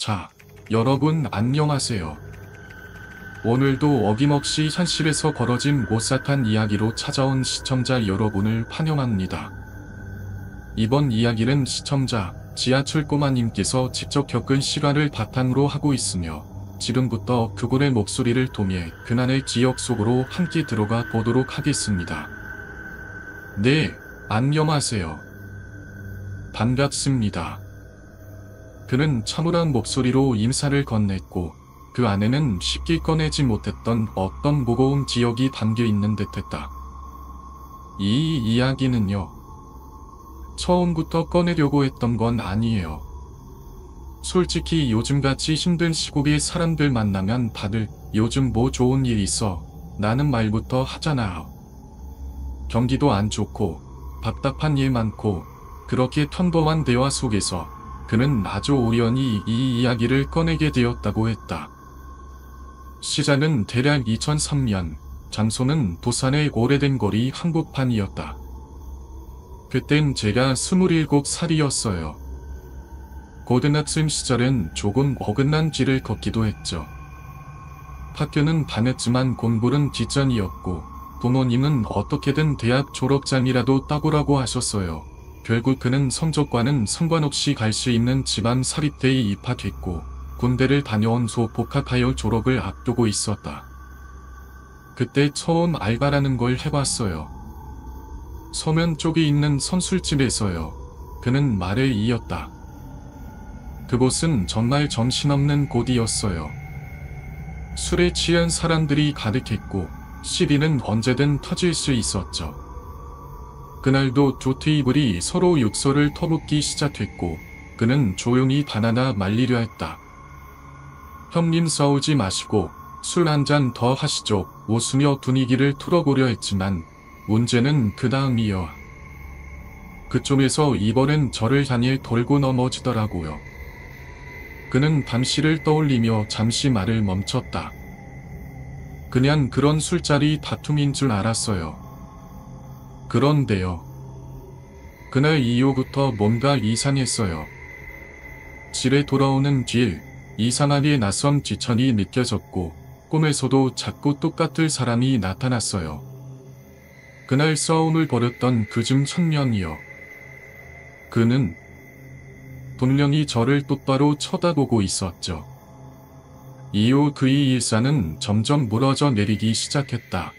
자, 여러분 안녕하세요. 오늘도 어김없이 현실에서 벌어진 못삭한 이야기로 찾아온 시청자 여러분을 환영합니다. 이번 이야기는 시청자 지하철 꼬마님께서 직접 겪은 실화를 바탕으로 하고 있으며 지금부터 그분의 목소리를 통해 그날의 기억 속으로 함께 들어가 보도록 하겠습니다. 네, 안녕하세요. 반갑습니다. 그는 차분한 목소리로 인사를 건넸고 그 안에는 쉽게 꺼내지 못했던 어떤 무거운 기억이 담겨있는 듯했다. 이 이야기는요, 처음부터 꺼내려고 했던 건 아니에요. 솔직히 요즘같이 힘든 시국에 사람들 만나면 다들 요즘 뭐 좋은 일 있어? 라는 말부터 하잖아요. 경기도 안 좋고 답답한 일 많고 그렇게 평범한 대화 속에서 그는 아주 우연히 이 이야기를 꺼내게 되었다고 했다. 시작은 대략 2003년, 장소는 부산의 오래된 거리 한복판이었다. 그땐 제가 27살이었어요. 고등학생 시절엔 조금 어긋난 길을 걷기도 했죠. 학교는 다녔지만 공부는 뒷전이었고 부모님은 어떻게든 대학 졸업장이라도 따보라고 하셨어요. 결국 그는 성적과는 상관없이 갈 수 있는 지방 사립대에 입학했고 군대를 다녀온 후 복학하여 졸업을 앞두고 있었다. 그때 처음 알바라는 걸 해봤어요. 서면 쪽에 있는 선술집에서요. 그는 말을 이었다. 그곳은 정말 정신없는 곳이었어요. 술에 취한 사람들이 가득했고 시비는 언제든 터질 수 있었죠. 그날도 두 테이블이 서로 욕설을 터붓기 시작했고 그는 조용히 바나나 말리려 했다. 형님 싸우지 마시고 술 한 잔 더 하시죠. 웃으며 분위기를 틀어보려 했지만 문제는 그 다음이요. 그쯤에서 이번엔 저를 향해 돌고 넘어지더라고요. 그는 당시를 떠올리며 잠시 말을 멈췄다. 그냥 그런 술자리 다툼인 줄 알았어요. 그런데요. 그날 이후부터 뭔가 이상했어요. 집에 돌아오는 길, 이상하게 낯선 지천이 느껴졌고 꿈에서도 자꾸 똑같을 사람이 나타났어요. 그날 싸움을 벌였던 그중 한 명이요. 그는 분명히 저를 똑바로 쳐다보고 있었죠. 이후 그의 일상은 점점 무너져 내리기 시작했다.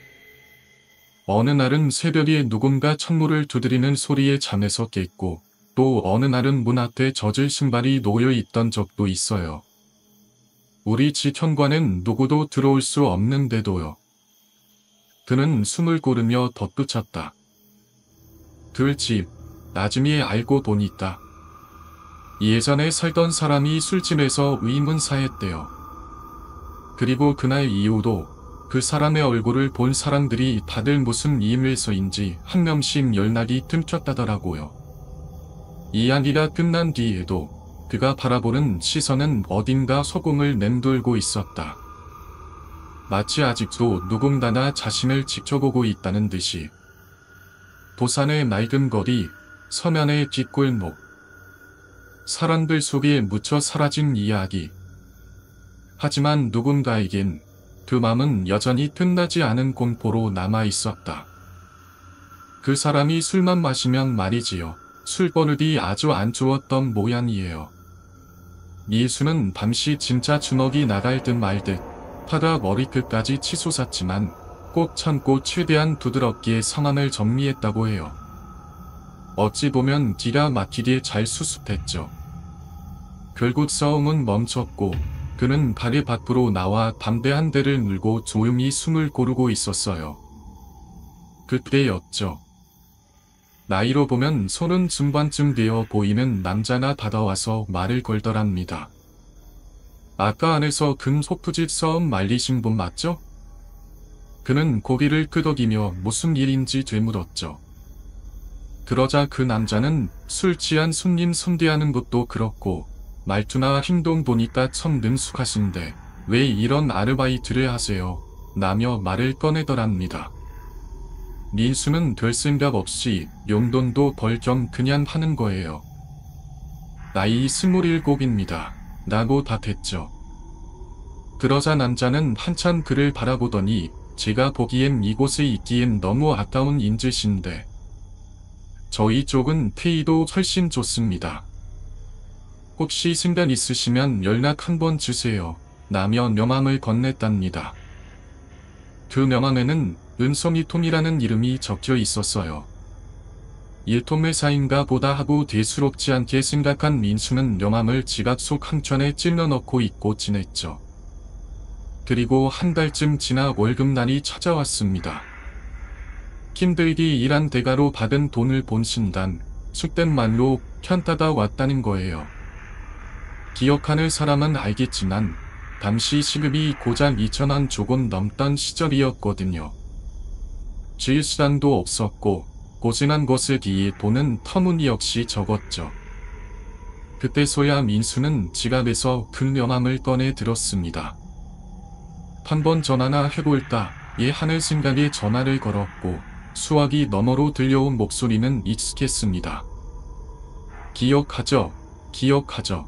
어느 날은 새벽에 누군가 창문을 두드리는 소리에 잠에서 깼고 또 어느 날은 문 앞에 젖을 신발이 놓여 있던 적도 있어요. 우리 집 현관엔 누구도 들어올 수 없는데도요. 그는 숨을 고르며 덧붙였다. 그 집, 나중에 알고 보니까 예전에 살던 사람이 술집에서 의문사했대요. 그리고 그날 이후도 그 사람의 얼굴을 본 사람들이 다들 무슨 이유에서인지 한 명씩 연락이 뜸쳤다더라고요. 이야기가 끝난 뒤에도 그가 바라보는 시선은 어딘가 소금을 맴돌고 있었다. 마치 아직도 누군가가 자신을 지켜보고 있다는 듯이. 부산의 낡은 거리, 서면의 뒷골목. 사람들 속에 묻혀 사라진 이야기. 하지만 누군가에겐 그 맘은 여전히 끝나지 않은 공포로 남아 있었다. 그 사람이 술만 마시면 말이지요. 술버릇이 아주 안 좋았던 모양이에요. 미수는 밤시 진짜 주먹이 나갈 듯 말 듯 화가 머리끝까지 치솟았지만 꼭 참고 최대한 부드럽게 상황을 정리했다고 해요. 어찌 보면 기가 막히게 잘 수습했죠. 결국 싸움은 멈췄고 그는 가게 밖으로 나와 담배 한 대를 물고 조용히 숨을 고르고 있었어요. 그때였죠. 나이로 보면 30 중반쯤 되어 보이는 남자가 다가와서 말을 걸더랍니다. 아까 안에서 금속부짓 싸움 말리신 분 맞죠? 그는 고개를 끄덕이며 무슨 일인지 되물었죠. 그러자 그 남자는 술 취한 손님 손대하는 것도 그렇고 말투나 행동 보니까 참 능숙하신데 왜 이런 아르바이트를 하세요? 라며 말을 꺼내더랍니다. 민수는 될 생각 없이 용돈도 벌 겸 그냥 하는 거예요. 나이 27입니다. 라고 답했죠. 그러자 남자는 한참 그를 바라보더니 제가 보기엔 이곳에 있기엔 너무 아까운 인질신데 저희 쪽은 페이도 훨씬 좋습니다. 혹시 생각 있으시면 연락 한번 주세요. 라며 명함을 건넸답니다. 그 명함에는 은성이 톰이라는 이름이 적혀 있었어요. 일통회사인가 보다 하고 대수롭지 않게 생각한 민수는 명함을 지갑 속 항천에 찔러 넣고 잊고 지냈죠. 그리고 한 달쯤 지나 월급날이 찾아왔습니다. 힘들게 일한 대가로 받은 돈을 본 순간 속된 말로 현타가 왔다는 거예요. 기억하는 사람은 알겠지만 당시 시급이 고작 2,000원 조금 넘던 시절이었거든요. 주일수당도 없었고 고생한 것에 비해 돈은 터무니없이 적었죠. 그때서야 민수는 지갑에서 그 명함을 꺼내 들었습니다. 한번 전화나 해볼까 하는 생각에 전화를 걸었고 수화기 너머로 들려온 목소리는 익숙했습니다. 기억하죠? 기억하죠?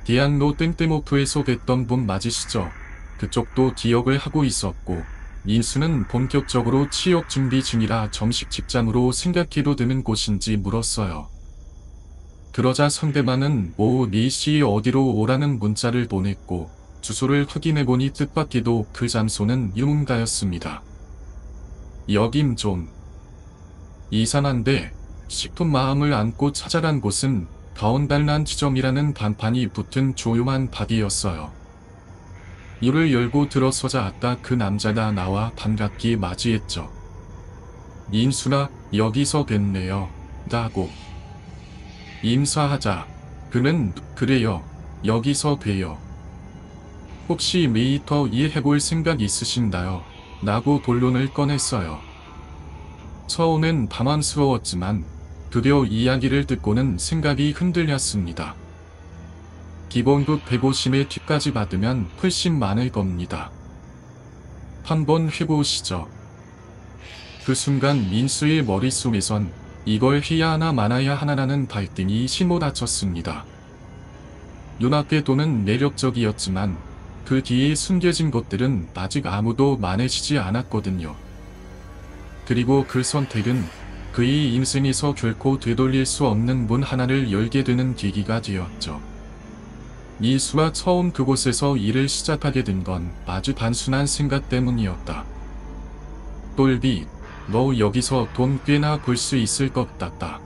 대학로 땡땡오프에서 뵀던 분 맞으시죠? 그쪽도 기억을 하고 있었고 민수는 본격적으로 취업 준비 중이라 정식 직장으로 생각해도 되는 곳인지 물었어요. 그러자 상대방은 오후 4시에 어디로 오라는 문자를 보냈고 주소를 확인해보니 뜻밖에도 그 장소는 유흥가였습니다. 여긴 좀 이상한데 싶은 마음을 안고 찾아간 곳은 가온달란 지점이라는 간판이 붙은 조용한 밭이었어요. 이를 열고 들어서자 아까 그 남자가 나와 반갑게 맞이했죠. 인수나 여기서 뵀네요. 라고. 인사하자. 그는 그래요. 여기서 봬요. 혹시 메이터 이해해볼 생각 있으신가요? 라고 본론을 꺼냈어요. 처음엔 당황스러웠지만 드디어 이야기를 듣고는 생각이 흔들렸습니다. 기본급 150의 팁까지 받으면 훨씬 많을 겁니다. 한번 해보시죠. 그 순간 민수의 머릿속에선 이걸 해야 하나 말아야 하나라는 갈등이 휘몰아쳤습니다. 눈앞의 돈은 매력적이었지만 그 뒤에 숨겨진 것들은 아직 아무도 말해주지 않았거든요. 그리고 그 선택은 그의 인생에서 결코 되돌릴 수 없는 문 하나를 열게 되는 계기가 되었죠. 이수가 처음 그곳에서 일을 시작하게 된 건 아주 단순한 생각 때문이었다. 똘비, 너 여기서 돈 꽤나 벌 수 있을 것 같다.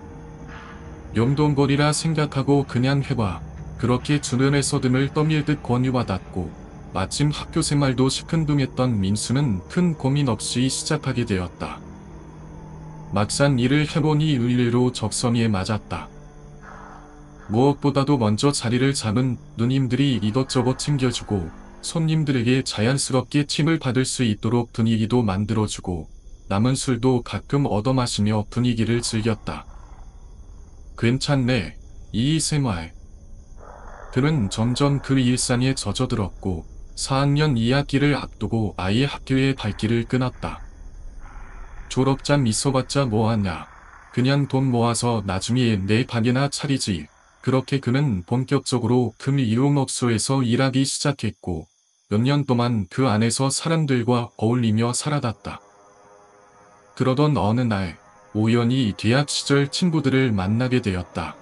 용돈벌이라 생각하고 그냥 해봐. 그렇게 주변에서 등을 떠밀듯 권유받았고 마침 학교 생활도 시큰둥했던 민수는 큰 고민 없이 시작하게 되었다. 막상 일을 해보니 의외로 적성에 맞았다. 무엇보다도 먼저 자리를 잡은 누님들이 이것저것 챙겨주고 손님들에게 자연스럽게 팁을 받을 수 있도록 분위기도 만들어주고 남은 술도 가끔 얻어마시며 분위기를 즐겼다. 괜찮네, 이 생활. 그는 점점 그 일상에 젖어들었고 4학년 2학기를 앞두고 아예 학교의 발길을 끊었다. 졸업장 있어봤자 뭐하냐. 그냥 돈 모아서 나중에 내 방이나 차리지. 그렇게 그는 본격적으로 금 이용업소에서 일하기 시작했고 몇 년 동안 그 안에서 사람들과 어울리며 살아갔다. 그러던 어느 날 우연히 대학 시절 친구들을 만나게 되었다.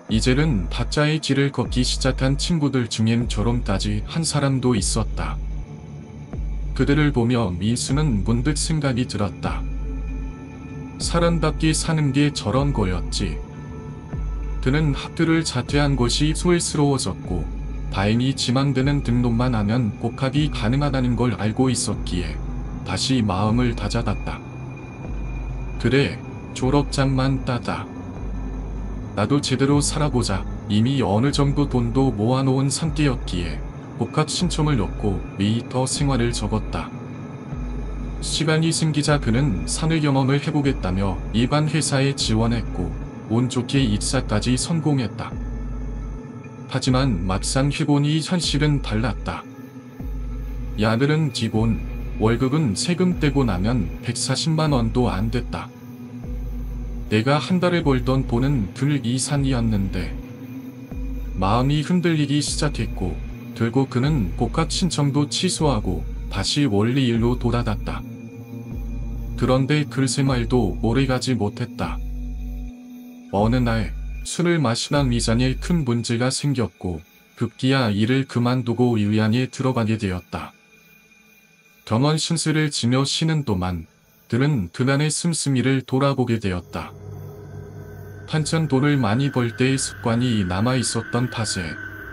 이제는 각자의 길을 걷기 시작한 친구들 중엔 결혼까지 한 사람도 있었다. 그들을 보며 민수는 문득 생각이 들었다. 사람답게 사는 게 저런 거였지. 그는 학교를 자퇴한 것이 소외스러워졌고 다행히 지망되는 등록만 하면 복학이 가능하다는 걸 알고 있었기에 다시 마음을 다잡았다. 그래, 졸업장만 따다. 나도 제대로 살아보자. 이미 어느 정도 돈도 모아놓은 상태였기에 복학 신청을 넣고 메이터 생활을 적었다. 시간이 생기자 그는 사내 경험을 해보겠다며 일반 회사에 지원했고 운 좋게 입사까지 성공했다. 하지만 막상 해보니 현실은 달랐다. 야근은 기본, 월급은 세금 떼고 나면 140만 원도 안 됐다. 내가 한 달에 벌던 돈은 글 이상이었는데 마음이 흔들리기 시작했고 결국 그는 복학 신청도 취소하고 다시 원리 일로 돌아갔다. 그런데 글쎄 말도 오래가지 못했다. 어느 날 술을 마시다 위장에 큰 문제가 생겼고 급기야 일을 그만두고 의안에 들어가게 되었다. 병원 신세를 지며 쉬는 동안 그는 그간의 씀씀이를 돌아보게 되었다. 한참 돈을 많이 벌 때의 습관이 남아있었던 탓에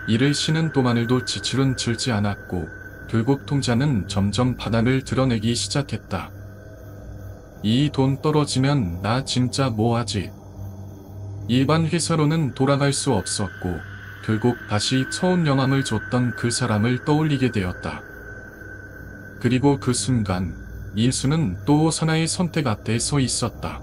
일을 쉬는 동안에도 지출은 줄지 않았고 결국 통장은 점점 바닥을 드러내기 시작했다. 이 돈 떨어지면 나 진짜 뭐하지? 일반 회사로는 돌아갈 수 없었고 결국 다시 처음 영함을 줬던 그 사람을 떠올리게 되었다. 그리고 그 순간 민수는 또 하나의 선택 앞에 서 있었다.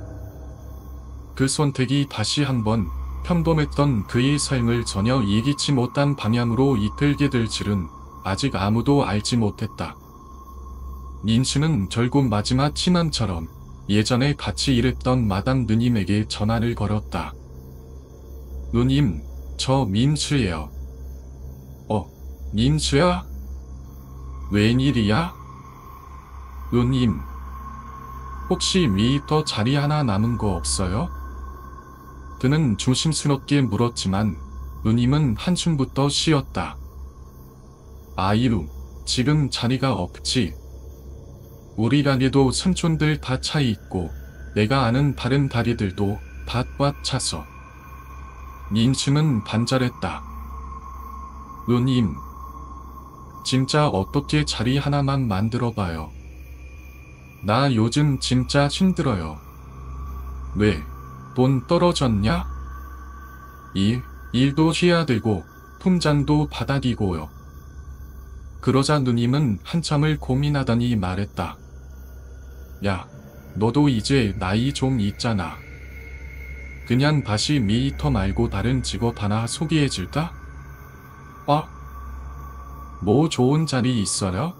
그 선택이 다시 한번 평범했던 그의 삶을 전혀 예기치 못한 방향으로 이끌게 될 줄은 아직 아무도 알지 못했다. 민수는 결국 마지막 친남처럼 예전에 같이 일했던 마담 누님에게 전화를 걸었다. 누님, 저 민수예요. 민수야? 웬일이야? 누님, 혹시 더 자리 하나 남은 거 없어요? 그는 조심스럽게 물었지만 누님은 한숨부터 쉬었다. 아이루, 지금 자리가 없지. 우리 가게도 삼촌들 다 차 있고 내가 아는 다른 다리들도 다 꽉 차서. 민수는 반절했다. 누님, 진짜 어떻게 자리 하나만 만들어봐요. 나 요즘 진짜 힘들어요. 왜? 돈 떨어졌냐? 일도 해야 되고 통장도 바닥이고요. 그러자 누님은 한참을 고민하더니 말했다. 야, 너도 이제 나이 좀 있잖아. 그냥 다시 미이터 말고 다른 직업 하나 소개해줄까? 뭐 좋은 자리 있어요?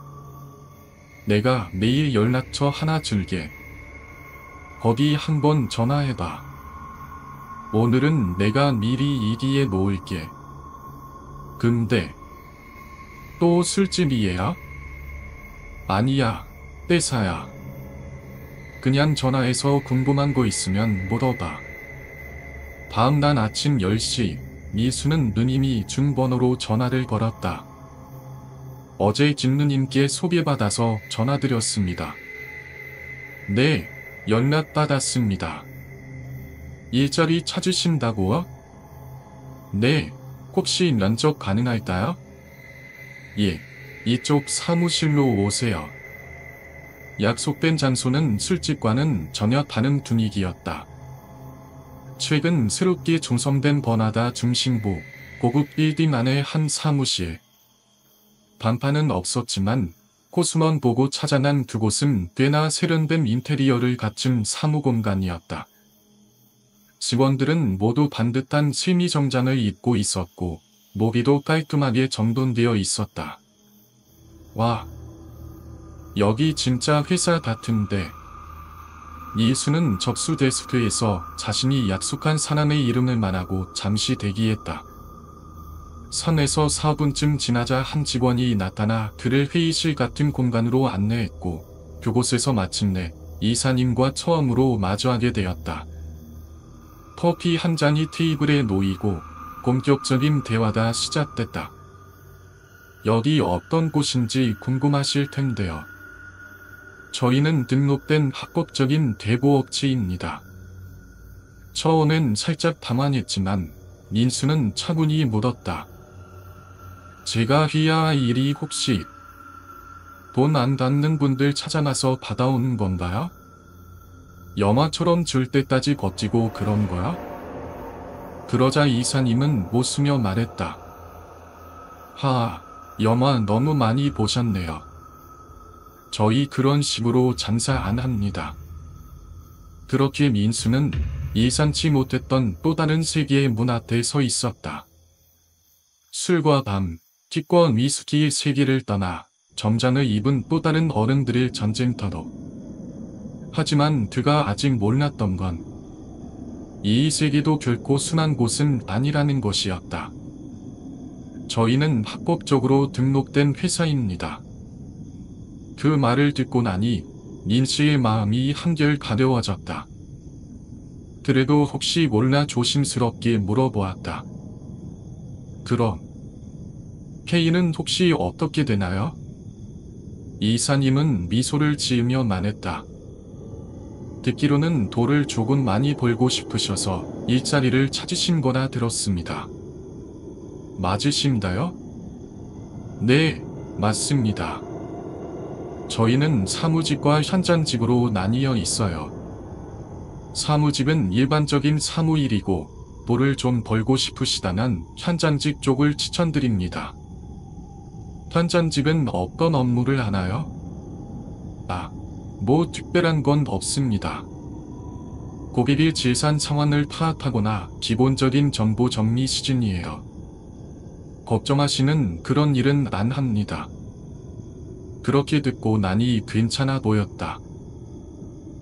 내가 매일 연락처 하나 줄게. 거기 한번 전화해봐. 오늘은 내가 미리 얘기해 놓을게. 근데 또 술집이에요? 아니야, 회사야. 그냥 전화해서 궁금한 거 있으면 물어봐. 다음날 아침 10시 미수는 누님이 준 번호로 전화를 걸었다. 어제 김누님께 소개받아서 전화드렸습니다. 네, 연락받았습니다. 일자리 찾으신다고요? 네, 혹시 면접 가능할까요? 예, 이쪽 사무실로 오세요. 약속된 장소는 술집과는 전혀 다른 분위기였다. 최근 새롭게 조성된 버나다 중심부 고급 빌딩 안의 한 사무실. 간판은 없었지만 코스먼 보고 찾아난 그곳은 꽤나 세련된 인테리어를 갖춘 사무공간이었다. 직원들은 모두 반듯한 실미 정장을 입고 있었고 모기도 깔끔하게 정돈되어 있었다. 와, 여기 진짜 회사 같은데. 이수는 접수 데스크에서 자신이 약속한 사람의 이름을 말하고 잠시 대기했다. 3에서 4분쯤 지나자 한 직원이 나타나 그를 회의실 같은 공간으로 안내했고 그곳에서 마침내 이사님과 처음으로 마주하게 되었다. 커피 한 잔이 테이블에 놓이고 본격적인 대화가 시작됐다. 여기 어떤 곳인지 궁금하실 텐데요. 저희는 등록된 합법적인 대부업체입니다. 처음엔 살짝 당황했지만 민수는 차분히 물었다. 제가 해야 할 일이 혹시 돈 안 받는 분들 찾아가서 받아오는 건가요? 영화처럼 줄 때까지 버티고 그런 거야? 그러자 이사님은 웃으며 말했다. 하하, 영화 너무 많이 보셨네요. 저희 그런 식으로 장사 안 합니다. 그렇게 민수는 예상치 못했던 또 다른 세계의 문 앞에 서 있었다. 술과 밤, 킥과 위스키의 세계를 떠나 정장을 입은 또 다른 어른들의 전쟁터로. 하지만 그가 아직 몰랐던 건 이 세계도 결코 순한 곳은 아니라는 것이었다. 저희는 합법적으로 등록된 회사입니다. 그 말을 듣고 나니 민 씨의 마음이 한결 가벼워졌다. 그래도 혹시 몰라 조심스럽게 물어보았다. 그럼 K는 혹시 어떻게 되나요? 이사님은 미소를 지으며 말했다. 듣기로는 돈을 조금 많이 벌고 싶으셔서 일자리를 찾으신 거라 들었습니다. 맞으신가요? 네, 맞습니다. 저희는 사무직과 현장직으로 나뉘어 있어요. 사무직은 일반적인 사무일이고 돈을 좀 벌고 싶으시다면 현장직 쪽을 추천드립니다. 현장직은 어떤 업무를 하나요? 뭐 특별한 건 없습니다. 고객의 재산 상황을 파악하거나 기본적인 정보 정리 수준이에요. 걱정하시는 그런 일은 안 합니다. 그렇게 듣고 나니 괜찮아 보였다.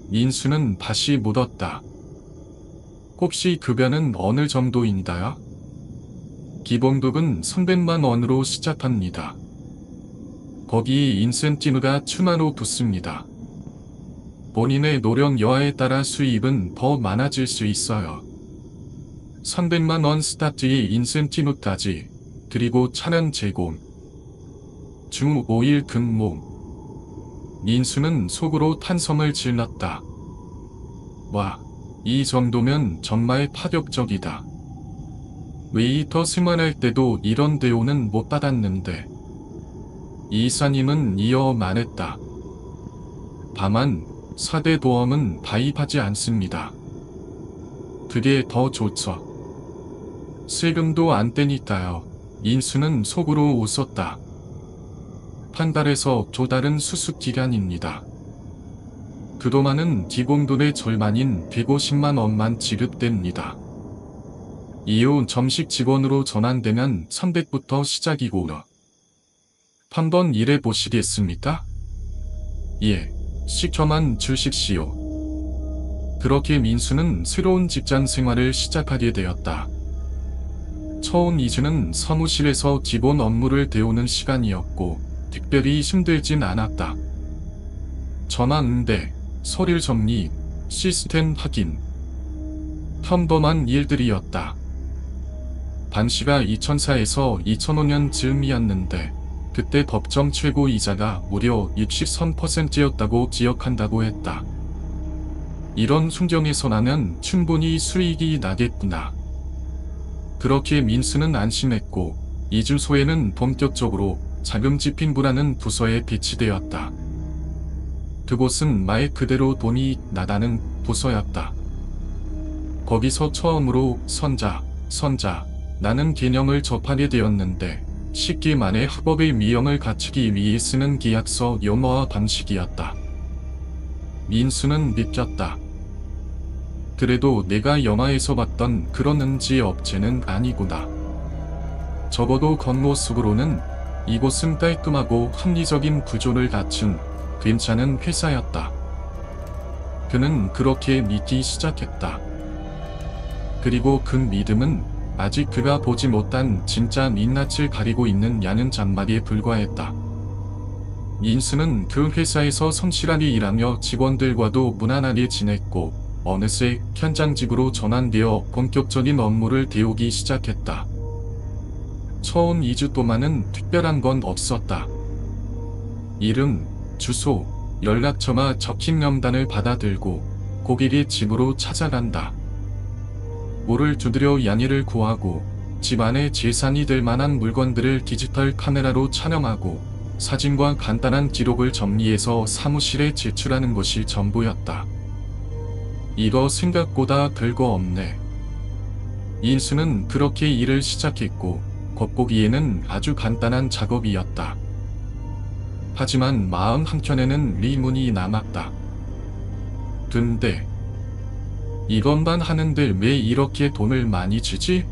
민수는 다시 묻었다. 혹시 급여는 어느 정도인가요? 기본급은 300만 원으로 시작합니다. 거기에 인센티브가 추가로 붙습니다. 본인의 노력 여하에 따라 수입은 더 많아질 수 있어요. 300만 원 스타트의 인센티브까지, 그리고 차량 제공, 주 5일 근무. 민수는 속으로 탄성을 질렀다. 와, 이 정도면 정말 파격적이다. 웨이터 생활할 때도 이런 대우는 못 받았는데. 이사님은 이어 말했다. 다만 4대 보험은 가입하지 않습니다. 그게 더 좋죠. 세금도 안 떼니까요. 인수는 속으로 웃었다. 한 달에서 두 달은 수습 기간입니다. 그동안은 기본돈의 절반인 150만 원만 지급됩니다. 이후 정식 직원으로 전환되면 300부터 시작이고요. 한번 일해 보시겠습니까? 예, 시켜만 주십시오. 그렇게 민수는 새로운 직장 생활을 시작하게 되었다. 처음 2주는 사무실에서 기본 업무를 배우는 시간이었고 특별히 힘들진 않았다. 전화 응대, 서류 정리, 시스템 확인, 평범한 일들이었다. 당시가 2004에서 2005년 즈음이었는데 그때 법정 최고 이자가 무려 63%였다고 기억한다고 했다. 이런 환경에서 나는 충분히 수익이 나겠구나. 그렇게 민수는 안심했고 2주 소에는 본격적으로 자금집행부라는 부서에 배치되었다. 그곳은 말 그대로 돈이 나가는 부서였다. 거기서 처음으로 선자, 나는 개념을 접하게 되었는데 쉽게 말해 합법의 위험을 갖추기 위해 쓰는 계약서 영어화 방식이었다. 민수는 느꼈다. 그래도 내가 영화에서 봤던 그런 응지 업체는 아니구나. 적어도 겉모습으로는 이곳은 깔끔하고 합리적인 구조를 갖춘 괜찮은 회사였다. 그는 그렇게 믿기 시작했다. 그리고 그 믿음은 아직 그가 보지 못한 진짜 민낯을 가리고 있는 야는 장막에 불과했다. 민수는 그 회사에서 성실하게 일하며 직원들과도 무난하게 지냈고 어느새 현장직으로 전환되어 본격적인 업무를 배우기 시작했다. 처음 2주 동안은 특별한 건 없었다. 이름, 주소, 연락처가 적힌 명단을 받아들고 고객의 집으로 찾아간다. 물을 두드려 양해를 구하고 집 안에 재산이 될 만한 물건들을 디지털 카메라로 촬영하고 사진과 간단한 기록을 정리해서 사무실에 제출하는 것이 전부였다. 이거 생각보다 별거 없네. 인수는 그렇게 일을 시작했고 겉보기에는 아주 간단한 작업이었다. 하지만 마음 한켠에는 의문이 남았다. 근데 이것만 하는데 왜 이렇게 돈을 많이 주지?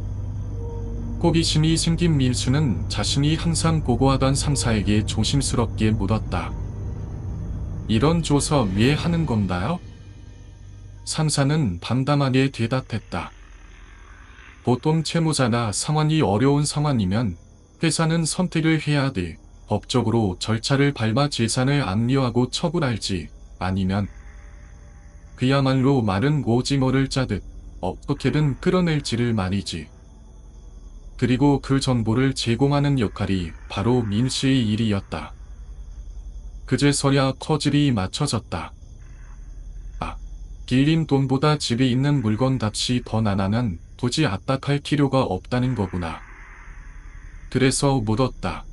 호기심이 생긴 민수는 자신이 항상 보고하던 상사에게 조심스럽게 물었다. 이런 조사 왜 하는 건가요? 상사는 담담하게 대답했다. 보통 채무자가 상황이 어려운 상황이면 회사는 선택을 해야 돼. 법적으로 절차를 밟아 재산을 압류하고 처분할지, 아니면 그야말로 마른 오징어를 짜듯 어떻게든 끌어낼지를 말이지. 그리고 그 정보를 제공하는 역할이 바로 민씨의 일이었다. 그제서야 퍼즐이 맞춰졌다. 길린 돈보다 집에 있는 물건 값이 더 나나는 굳이 압박할 필요가 없다는 거구나. 그래서 묻었다.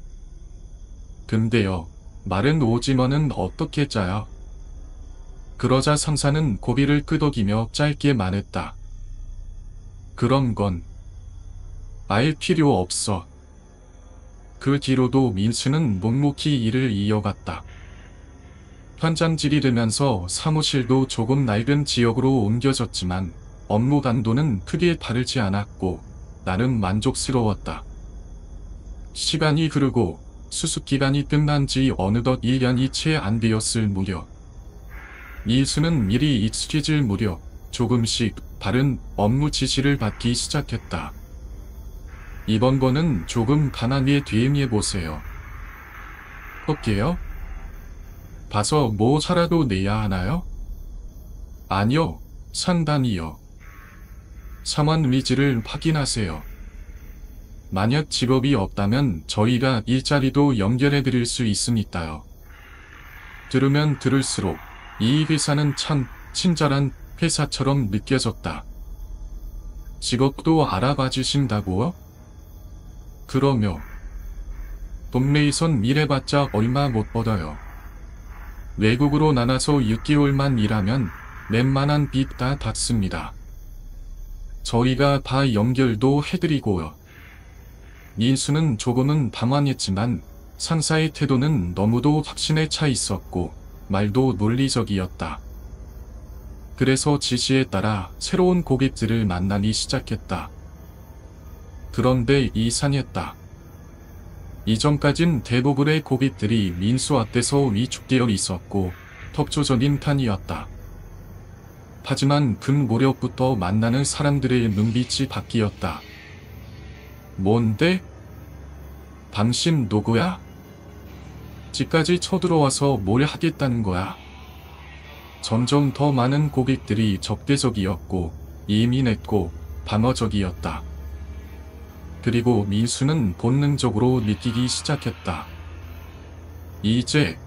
근데요, 마른 오징어는 어떻게 짜요? 그러자 상사는 고비를 끄덕이며 짧게 말했다. 그런 건 알 필요 없어. 그 뒤로도 민수는 묵묵히 일을 이어갔다. 현장질이 되면서 사무실도 조금 낡은 지역으로 옮겨졌지만 업무 강도는 크게 다르지 않았고 나름 만족스러웠다. 시간이 흐르고 수습기간이 끝난 지 어느덧 1년이 채 안 되었을 무렵, 민수는 일이 익숙해질 무렵 조금씩 다른 업무 지시를 받기 시작했다. 이번 거는 조금 가난하게 대응해보세요. 어때요? 봐서 뭐 살아도 내야 하나요? 아니요, 상단이요. 상환 위지를 확인하세요. 만약 직업이 없다면 저희가 일자리도 연결해드릴 수 있으니까요. 들으면 들을수록 이 회사는 참 친절한 회사처럼 느껴졌다. 직업도 알아봐 주신다고요? 그러며 동네에선 일해봤자 얼마 못 벌어요. 외국으로 나가서 6개월만 일하면 웬만한 빚 다 닫습니다. 저희가 다 연결도 해드리고요. 민수는 조금은 당황했지만 상사의 태도는 너무도 확신에 차 있었고 말도 논리적이었다. 그래서 지시에 따라 새로운 고객들을 만나기 시작했다. 그런데 이상했다. 이전까진 대부분의 고객들이 민수 앞에서 위축되어 있었고 턱조적인 판이었다. 하지만 그 무렵부터 만나는 사람들의 눈빛이 바뀌었다. 뭔데? 당신 누구야? 집까지 쳐들어와서 뭘 하겠다는 거야? 점점 더 많은 고객들이 적대적이었고 예민했고 방어적이었다. 그리고 민수는 본능적으로 느끼기 시작했다. 이제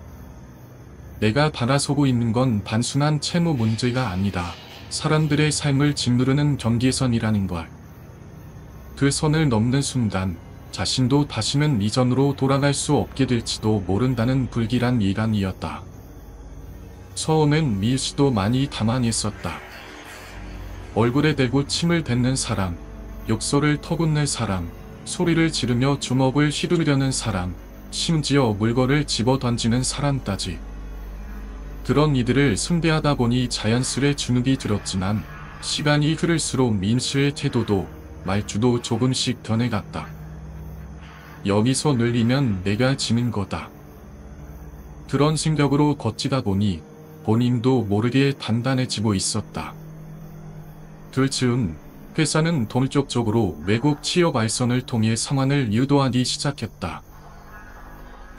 내가 바라서고 있는 건 단순한 채무 문제가 아니다. 사람들의 삶을 짓누르는 경계선이라는 걸. 그 선을 넘는 순간 자신도 다시는 이전으로 돌아갈 수 없게 될지도 모른다는 불길한 예감이었다. 처음엔 민수도 많이 당황했었다. 얼굴에 대고 침을 뱉는 사람, 욕설을 터붓는 사람, 소리를 지르며 주먹을 휘두르려는 사람, 심지어 물건을 집어 던지는 사람까지. 그런 이들을 숭배하다 보니 자연스레 주눅이 들었지만 시간이 흐를수록 민수의 태도도 말투도 조금씩 변해갔다. 여기서 늘리면 내가 지는 거다. 그런 생각으로 걷지다 보니 본인도 모르게 단단해지고 있었다. 그 즈음 회사는 본격적으로 외국 취업 알선을 통해 상환을 유도하기 시작했다.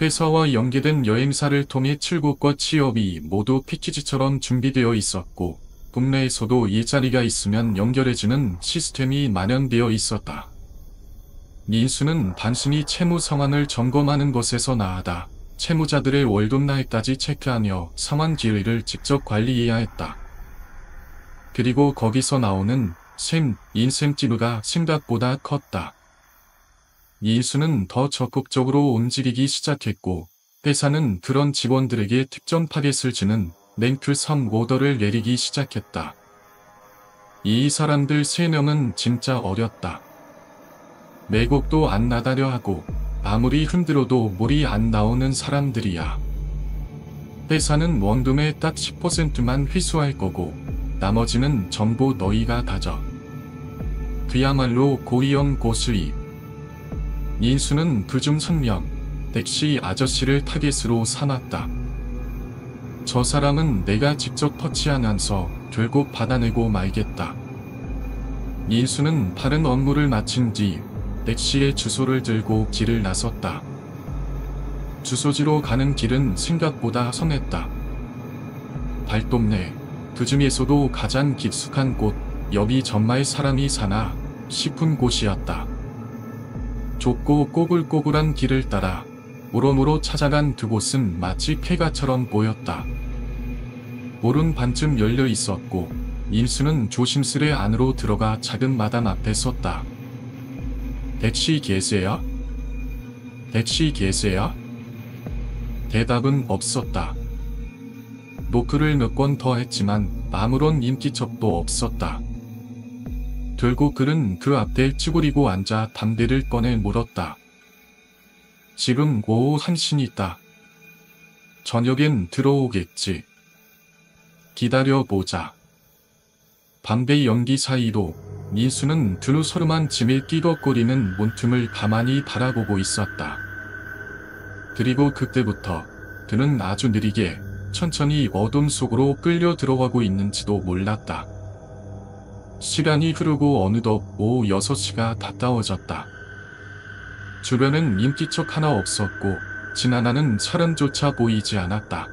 회사와 연계된 여행사를 통해 출국과 취업이 모두 패키지처럼 준비되어 있었고 국내에서도 일자리가 있으면 연결해주는 시스템이 마련되어 있었다. 민수는 단순히 채무 상환을 점검하는 것에서 나아가 채무자들의 월급날까지 체크하며 상환 기일을 직접 관리해야 했다. 그리고 거기서 나오는 인센티브가 생각보다 컸다. 민수는 더 적극적으로 움직이기 시작했고 회사는 그런 직원들에게 특정 타겟을 주는 랭크 3 오더를 내리기 시작했다. 이 사람들 3명은 진짜 어렸다. 매국도 안 나가려 하고 아무리 흔들어도 물이 안 나오는 사람들이야. 회사는 원금의 딱 10%만 회수할 거고 나머지는 전부 너희가 가져. 그야말로 고위험 고수입. 민수는 그중 1명, 택시 아저씨를 타겟으로 삼았다. 저 사람은 내가 직접 터치하면서 결국 받아내고 말겠다. 민수는 다른 업무를 마친 뒤 넷시의 주소를 들고 길을 나섰다. 주소지로 가는 길은 생각보다 험했다. 발톱내 그 중에서도 가장 깊숙한 곳, 여기 정말 사람이 사나 싶은 곳이었다. 좁고 꼬불꼬불한 길을 따라 오름으로 찾아간 그곳은 마치 폐가처럼 보였다. 문은 반쯤 열려 있었고 민수는 조심스레 안으로 들어가 작은 마당 앞에 섰다. 뎁시 계세요? 뎁시 계세요? 대답은 없었다. 노크를 몇 번 더 했지만 아무런 인기척도 없었다. 결국 그는 그 앞에 찌그리고 앉아 담배를 꺼내 물었다. 지금 오후 1시니까 저녁엔 들어오겠지. 기다려보자. 담배 연기 사이로 민수는 두루서름한 짐을 끼걱거리는 문틈을 가만히 바라보고 있었다. 그리고 그때부터 그는 아주 느리게 천천히 어둠 속으로 끌려 들어가고 있는지도 몰랐다. 시간이 흐르고 어느덧 오후 6시가 가까워졌다. 주변엔 인기척 하나 없었고 지나가는 사람조차 보이지 않았다.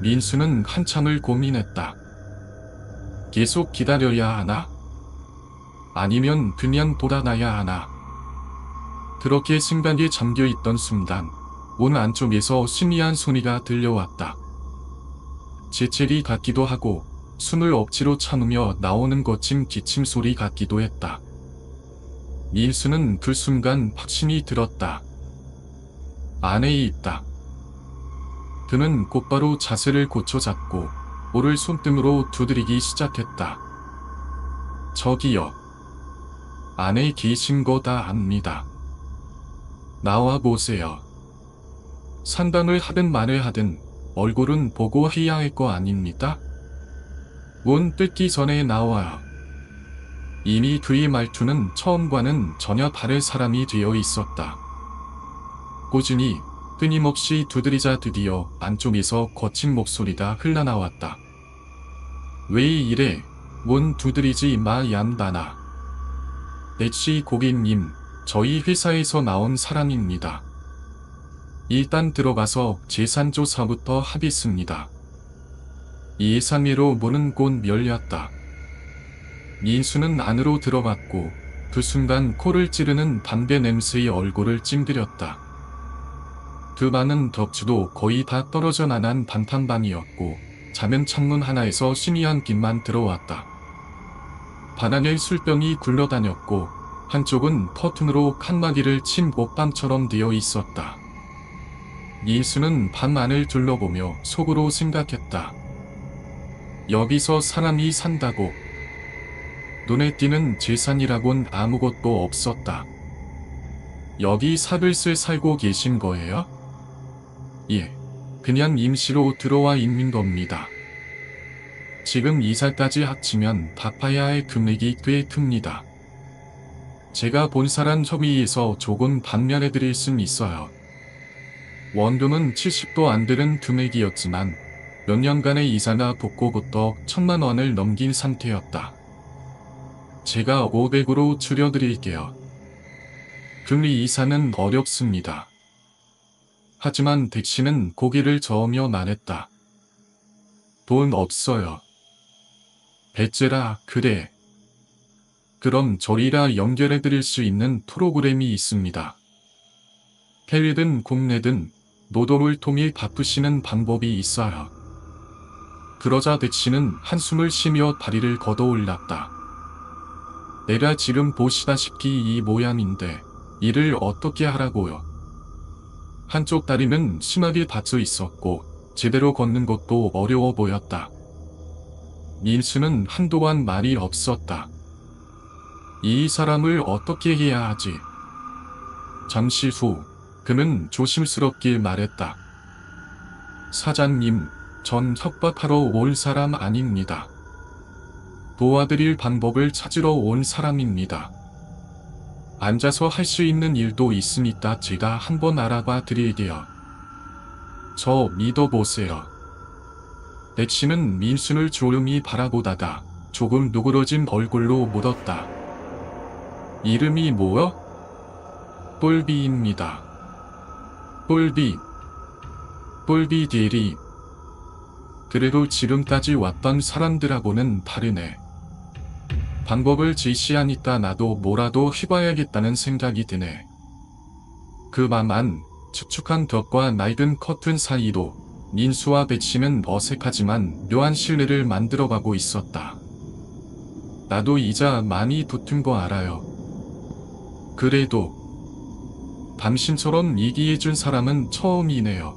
민수는 한참을 고민했다. 계속 기다려야 하나? 아니면 그냥 돌아가야 하나? 그렇게 생각에 잠겨있던 순간 문 안쪽에서 신기한 소리가 들려왔다. 재채기 같기도 하고 숨을 억지로 참으며 나오는 거친 기침 소리 같기도 했다. 민수는 그 순간 확신이 들었다. 안에 있다. 그는 곧바로 자세를 고쳐잡고 볼을 손등으로 두드리기 시작했다. 저기요. 안에 계신 거 다 압니다. 나와 보세요. 상담을 하든 말을 하든 얼굴은 보고 해야 할 거 아닙니까? 문 뜯기 전에 나와요. 이미 그의 말투는 처음과는 전혀 다른 사람이 되어 있었다. 꾸준히 끊임없이 두드리자 드디어 안쪽에서 거친 목소리가 흘러나왔다. 왜 이래? 문 두드리지 마 얌단아. 넷시 고객님, 저희 회사에서 나온 사람입니다. 일단 들어가서 재산조사부터 하겠습니다. 예상외로 문은 곧 열렸다. 민수는 안으로 들어갔고 그 순간 코를 찌르는 담배 냄새의 얼굴을 찡그렸다. 그 방은 덕주도 거의 다 떨어져 나간 단칸방이었고 작은 창문 하나에서 희미한 빛만 들어왔다. 바닥에 술병이 굴러다녔고 한쪽은 커튼으로 칸막이를 친 옷방처럼 되어 있었다. 민수는 방 안을 둘러보며 속으로 생각했다. 여기서 사람이 산다고. 눈에 띄는 재산이라곤 아무것도 없었다. 여기 사글슬 살고 계신 거예요? 예, 그냥 임시로 들어와 있는 겁니다. 지금 이사까지 합치면 갚아야 할 금액이 꽤 큽니다. 제가 본사랑 협의해서 조금 반면해드릴 순 있어요. 원금은 70도 안 되는 금액이었지만 몇 년간의 이사가 복고부터 1,000만 원을 넘긴 상태였다. 제가 500으로 줄여드릴게요. 금리 이사는 어렵습니다. 하지만 덱시는 고개를 저으며 말했다. 돈 없어요. 배째라 그래. 그럼 저리라 연결해드릴 수 있는 프로그램이 있습니다. 해외든 국내든 노동을 통해 갚으시는 방법이 있어요. 그러자 덱시는 한숨을 쉬며 다리를 걷어 올랐다. 내가 지금 보시다시피 이 모양인데 일을 어떻게 하라고요? 한쪽 다리는 심하게 다쳐 있었고 제대로 걷는 것도 어려워 보였다. 민수는 한동안 말이 없었다. 이 사람을 어떻게 해야 하지? 잠시 후 그는 조심스럽게 말했다. 사장님, 전 협박하러 올 사람 아닙니다. 도와드릴 방법을 찾으러 온 사람입니다. 앉아서 할 수 있는 일도 있으니까 제가 한번 알아봐 드릴게요. 저 믿어보세요. 덱시는 민수를 조용히 바라보다가 조금 누그러진 얼굴로 물었다. 이름이 뭐요? 똘비입니다. 똘비. 똘비 대리. 그래도 지금까지 왔던 사람들하고는 다르네. 방법을 제시하니까 나도 뭐라도 해봐야겠다는 생각이 드네. 그 밤 안 축축한 벽과 낡은 커튼 사이로 민수와 백씨는 어색하지만 묘한 신뢰를 만들어가고 있었다. 나도 이자 많이 붙은 거 알아요. 그래도 당신처럼 얘기해준 사람은 처음이네요.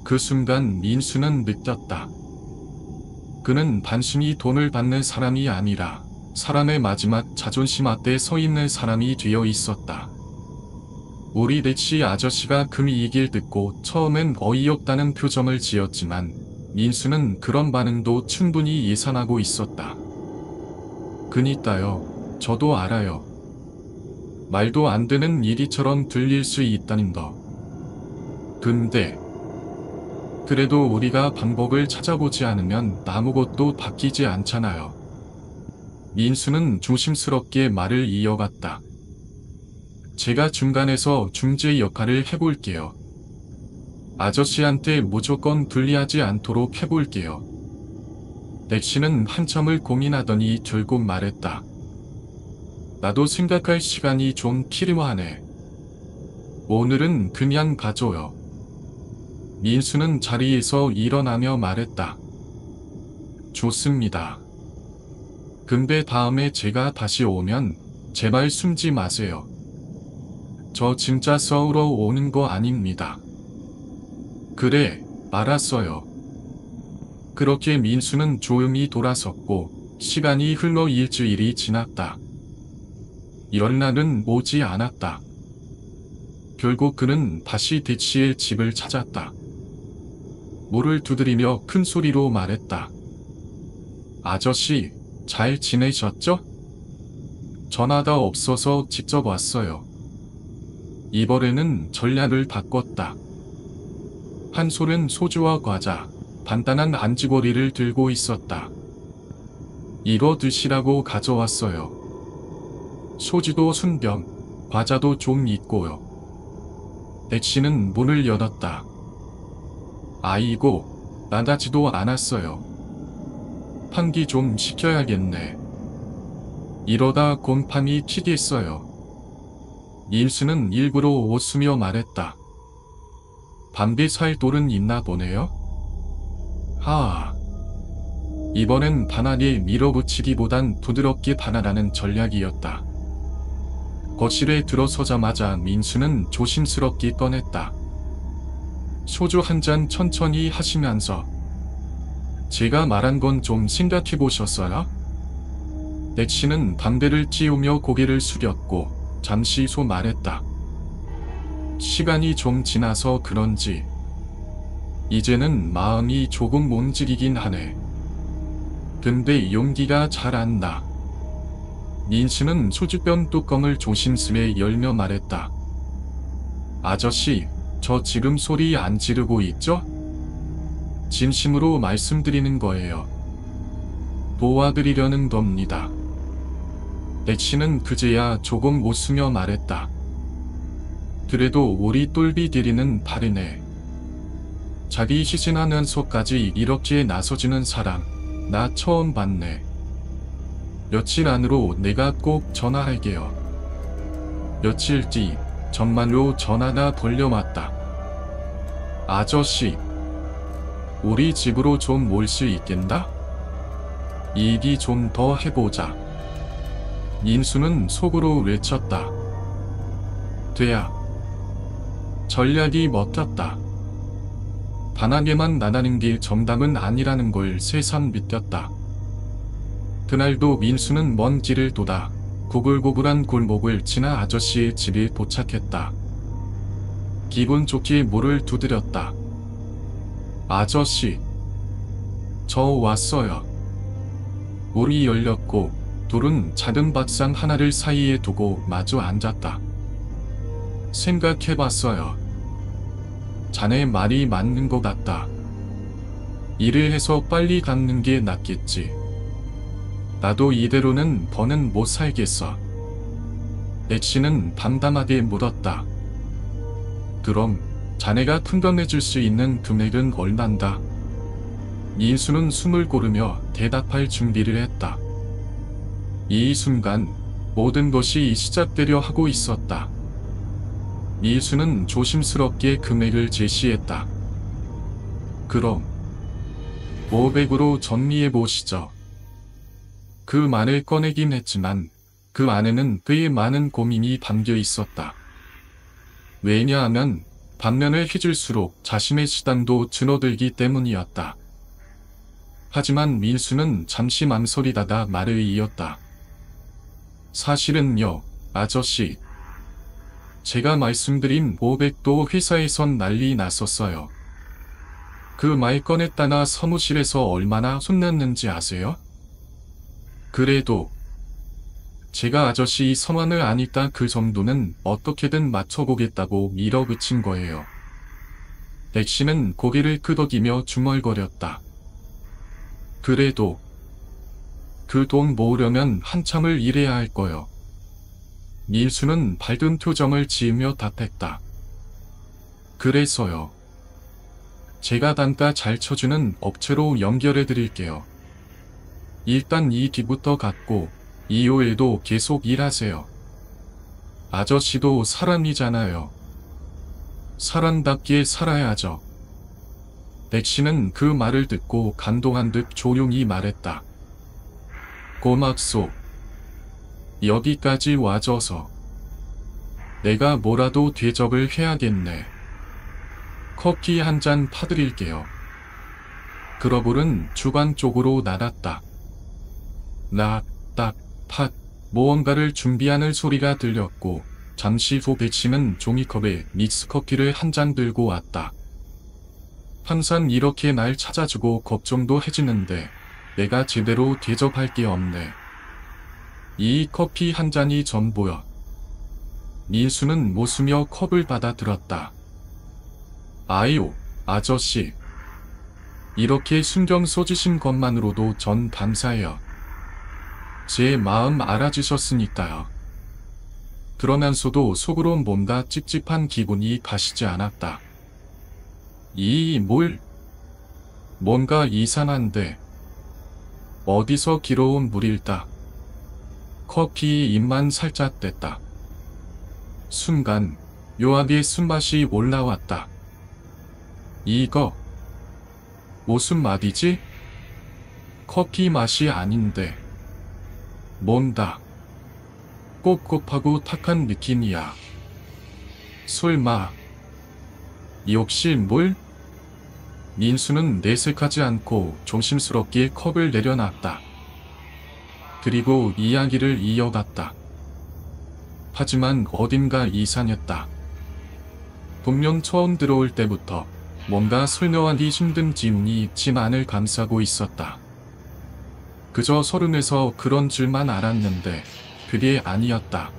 그 순간 민수는 느꼈다. 그는 단순히 돈을 받는 사람이 아니라 사람의 마지막 자존심 앞에 서 있는 사람이 되어 있었다. 우리 렉시 아저씨가 그 얘기를 듣고 처음엔 어이없다는 표정을 지었지만 민수는 그런 반응도 충분히 예상하고 있었다. 그니까요. 저도 알아요. 말도 안 되는 일이처럼 들릴 수 있다는 거. 근데 그래도 우리가 방법을 찾아보지 않으면 아무것도 바뀌지 않잖아요. 민수는 조심스럽게 말을 이어갔다. 제가 중간에서 중재 역할을 해볼게요. 아저씨한테 무조건 불리하지 않도록 해볼게요. 렉시는 한참을 고민하더니 결국 말했다. 나도 생각할 시간이 좀 필요하네. 오늘은 그냥 가줘요. 민수는 자리에서 일어나며 말했다. 좋습니다. 근데 다음에 제가 다시 오면 제발 숨지 마세요. 저 진짜 싸우러 오는 거 아닙니다. 그래, 알았어요. 그렇게 민수는 조용히 돌아섰고 시간이 흘러 일주일이 지났다. 연락은 오지 않았다. 결국 그는 다시 대치의 집을 찾았다. 문을 두드리며 큰 소리로 말했다. 아저씨, 잘 지내셨죠? 전화가 없어서 직접 왔어요. 이번에는 전략을 바꿨다. 한솔은 소주와 과자, 단단한 안주거리를 들고 있었다. 이거 드시라고 가져왔어요. 소주도 순병, 과자도 좀 있고요. 렉시는 문을 열었다. 아이고, 나가지도 않았어요. 환기 좀 시켜야겠네. 이러다 곰팡이 튀겠어요. 민수는 일부러 웃으며 말했다. 담배 살 돌은 있나 보네요? 하아. 이번엔 바닥에 밀어붙이기보단 부드럽게 반하라는 전략이었다. 거실에 들어서자마자 민수는 조심스럽게 꺼냈다. 소주 한 잔 천천히 하시면서 제가 말한 건 좀 생각해 보셨어요? 렉시는 담배를 찌우며 고개를 숙였고 잠시 후 말했다. 시간이 좀 지나서 그런지 이제는 마음이 조금 움직이긴 하네. 근데 용기가 잘 안 나. 민수는 소주병 뚜껑을 조심스레 열며 말했다. 아저씨, 저 지금 소리 안 지르고 있죠? 진심으로 말씀드리는 거예요. 도와드리려는 겁니다. 렉시는 그제야 조금 웃으며 말했다. 그래도 우리 똘비 대리는 다르네. 자기 희생하면서까지 이렇게 나서주는 사람, 나 처음 봤네. 며칠 안으로 내가 꼭 전화할게요. 며칠 뒤 정말로 전화가 걸려왔다. 아저씨, 우리 집으로 좀 올 수 있겠나? 얘기 좀 더 해보자. 민수는 속으로 외쳤다. 돼야. 전략이 먹혔다. 단하게만 나가는 게 정답은 아니라는 걸 새삼 느꼈다. 그날도 민수는 먼 길을 도다 고글고글한 골목을 지나 아저씨의 집에 도착했다. 기분 좋게 문을 두드렸다. 아저씨, 저 왔어요. 문이 열렸고 둘은 작은 밥상 하나를 사이에 두고 마주 앉았다. 생각해봤어요. 자네 말이 맞는 것 같다. 일을 해서 빨리 갖는 게 낫겠지. 나도 이대로는 더는 못 살겠어. 엑시는 담담하게 물었다. 그럼 자네가 충전해줄 수 있는 금액은 얼만다? 민수는 숨을 고르며 대답할 준비를 했다. 이 순간 모든 것이 시작되려 하고 있었다. 민수는 조심스럽게 금액을 제시했다. 그럼 500으로 정리해 보시죠. 그 말을 꺼내긴 했지만 그 안에는 꽤 많은 고민이 담겨 있었다. 왜냐하면 반면을 휘둘수록 자신의 시단도 줄어들기 때문이었다. 하지만 민수는 잠시 망설이다가 말을 이었다. 사실은요, 아저씨. 제가 말씀드린 500도 회사에선 난리 났었어요. 그 말 꺼냈다나 사무실에서 얼마나 혼났는지 아세요? 그래도 제가 아저씨 성함을 아니까 그 정도는 어떻게든 맞춰보겠다고 밀어붙인 거예요. 엑시는 고개를 끄덕이며 중얼거렸다. 그래도 그 돈 모으려면 한참을 일해야 할 거요. 민수는 밝은 표정을 지으며 답했다. 그래서요. 제가 단가 잘 쳐주는 업체로 연결해 드릴게요. 일단 이 뒤부터 갖고 이후에도 계속 일하세요. 아저씨도 사람이잖아요. 사람답게 살아야죠. 엑시는 그 말을 듣고 감동한 듯 조용히 말했다. 고맙소. 여기까지 와줘서. 내가 뭐라도 대접을 해야겠네. 커피 한 잔 파드릴게요. 그러고는 주방 쪽으로 나갔다. 락, 딱, 팟, 무언가를 준비하는 소리가 들렸고 잠시 후 백씨는 종이컵에 믹스커피를 한 잔 들고 왔다. 항상 이렇게 날 찾아주고 걱정도 해주는데 내가 제대로 대접할 게 없네. 이 커피 한 잔이 전부야. 민수는 웃으며 컵을 받아 들었다. 아유, 아저씨. 이렇게 신경 써주신 것만으로도 전 감사해요. 제 마음 알아주셨으니까요. 그러면서도 속으로 뭔가 찝찝한 기분이 가시지 않았다. 뭔가 이상한데. 어디서 길어온 물일다. 커피 입만 살짝 뗐다. 순간 묘하게 숨맛이 올라왔다. 이거 무슨 맛이지? 커피 맛이 아닌데. 뭔가 꿉꿉하고 탁한 느낌이야. 설마 역시 물? 민수는 내색하지 않고 조심스럽게 컵을 내려놨다. 그리고 이야기를 이어갔다. 하지만 어딘가 이상했다. 분명 처음 들어올 때부터 뭔가 설명하기 힘든 기운이 집 안을 감싸고 있었다. 그저 서른에서 그런 줄만 알았는데 그게 아니었다.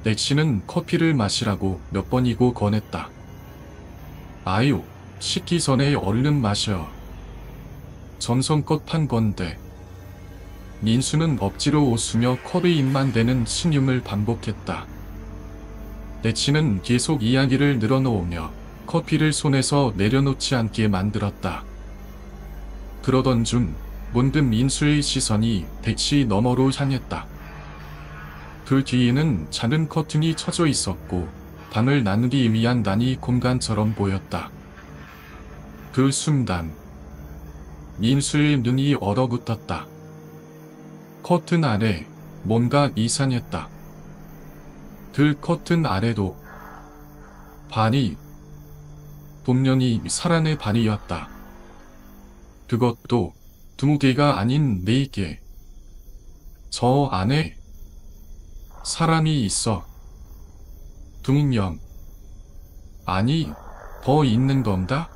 엑시는 커피를 마시라고 몇 번이고 권했다. 아유, 식기 전에 얼른 마셔. 정성껏 판 건데. 민수는 억지로 웃으며 컵에 입만 대는 신음을 반복했다. 엑시는 계속 이야기를 늘어놓으며 커피를 손에서 내려놓지 않게 만들었다. 그러던 중 문득 민수의 시선이 엑시 너머로 향했다. 그 뒤에는 작은 커튼이 쳐져 있었고 밤을 나누기 위한 단위 공간처럼 보였다. 그 순간 민수의 눈이 얼어붙었다. 커튼 아래 뭔가 이상했다. 그 커튼 아래도 반이 분명히 사람의 반이었다. 그것도 2개가 아닌 4개. 저 안에 사람이 있어. 2명. 아니, 더 있는 건가?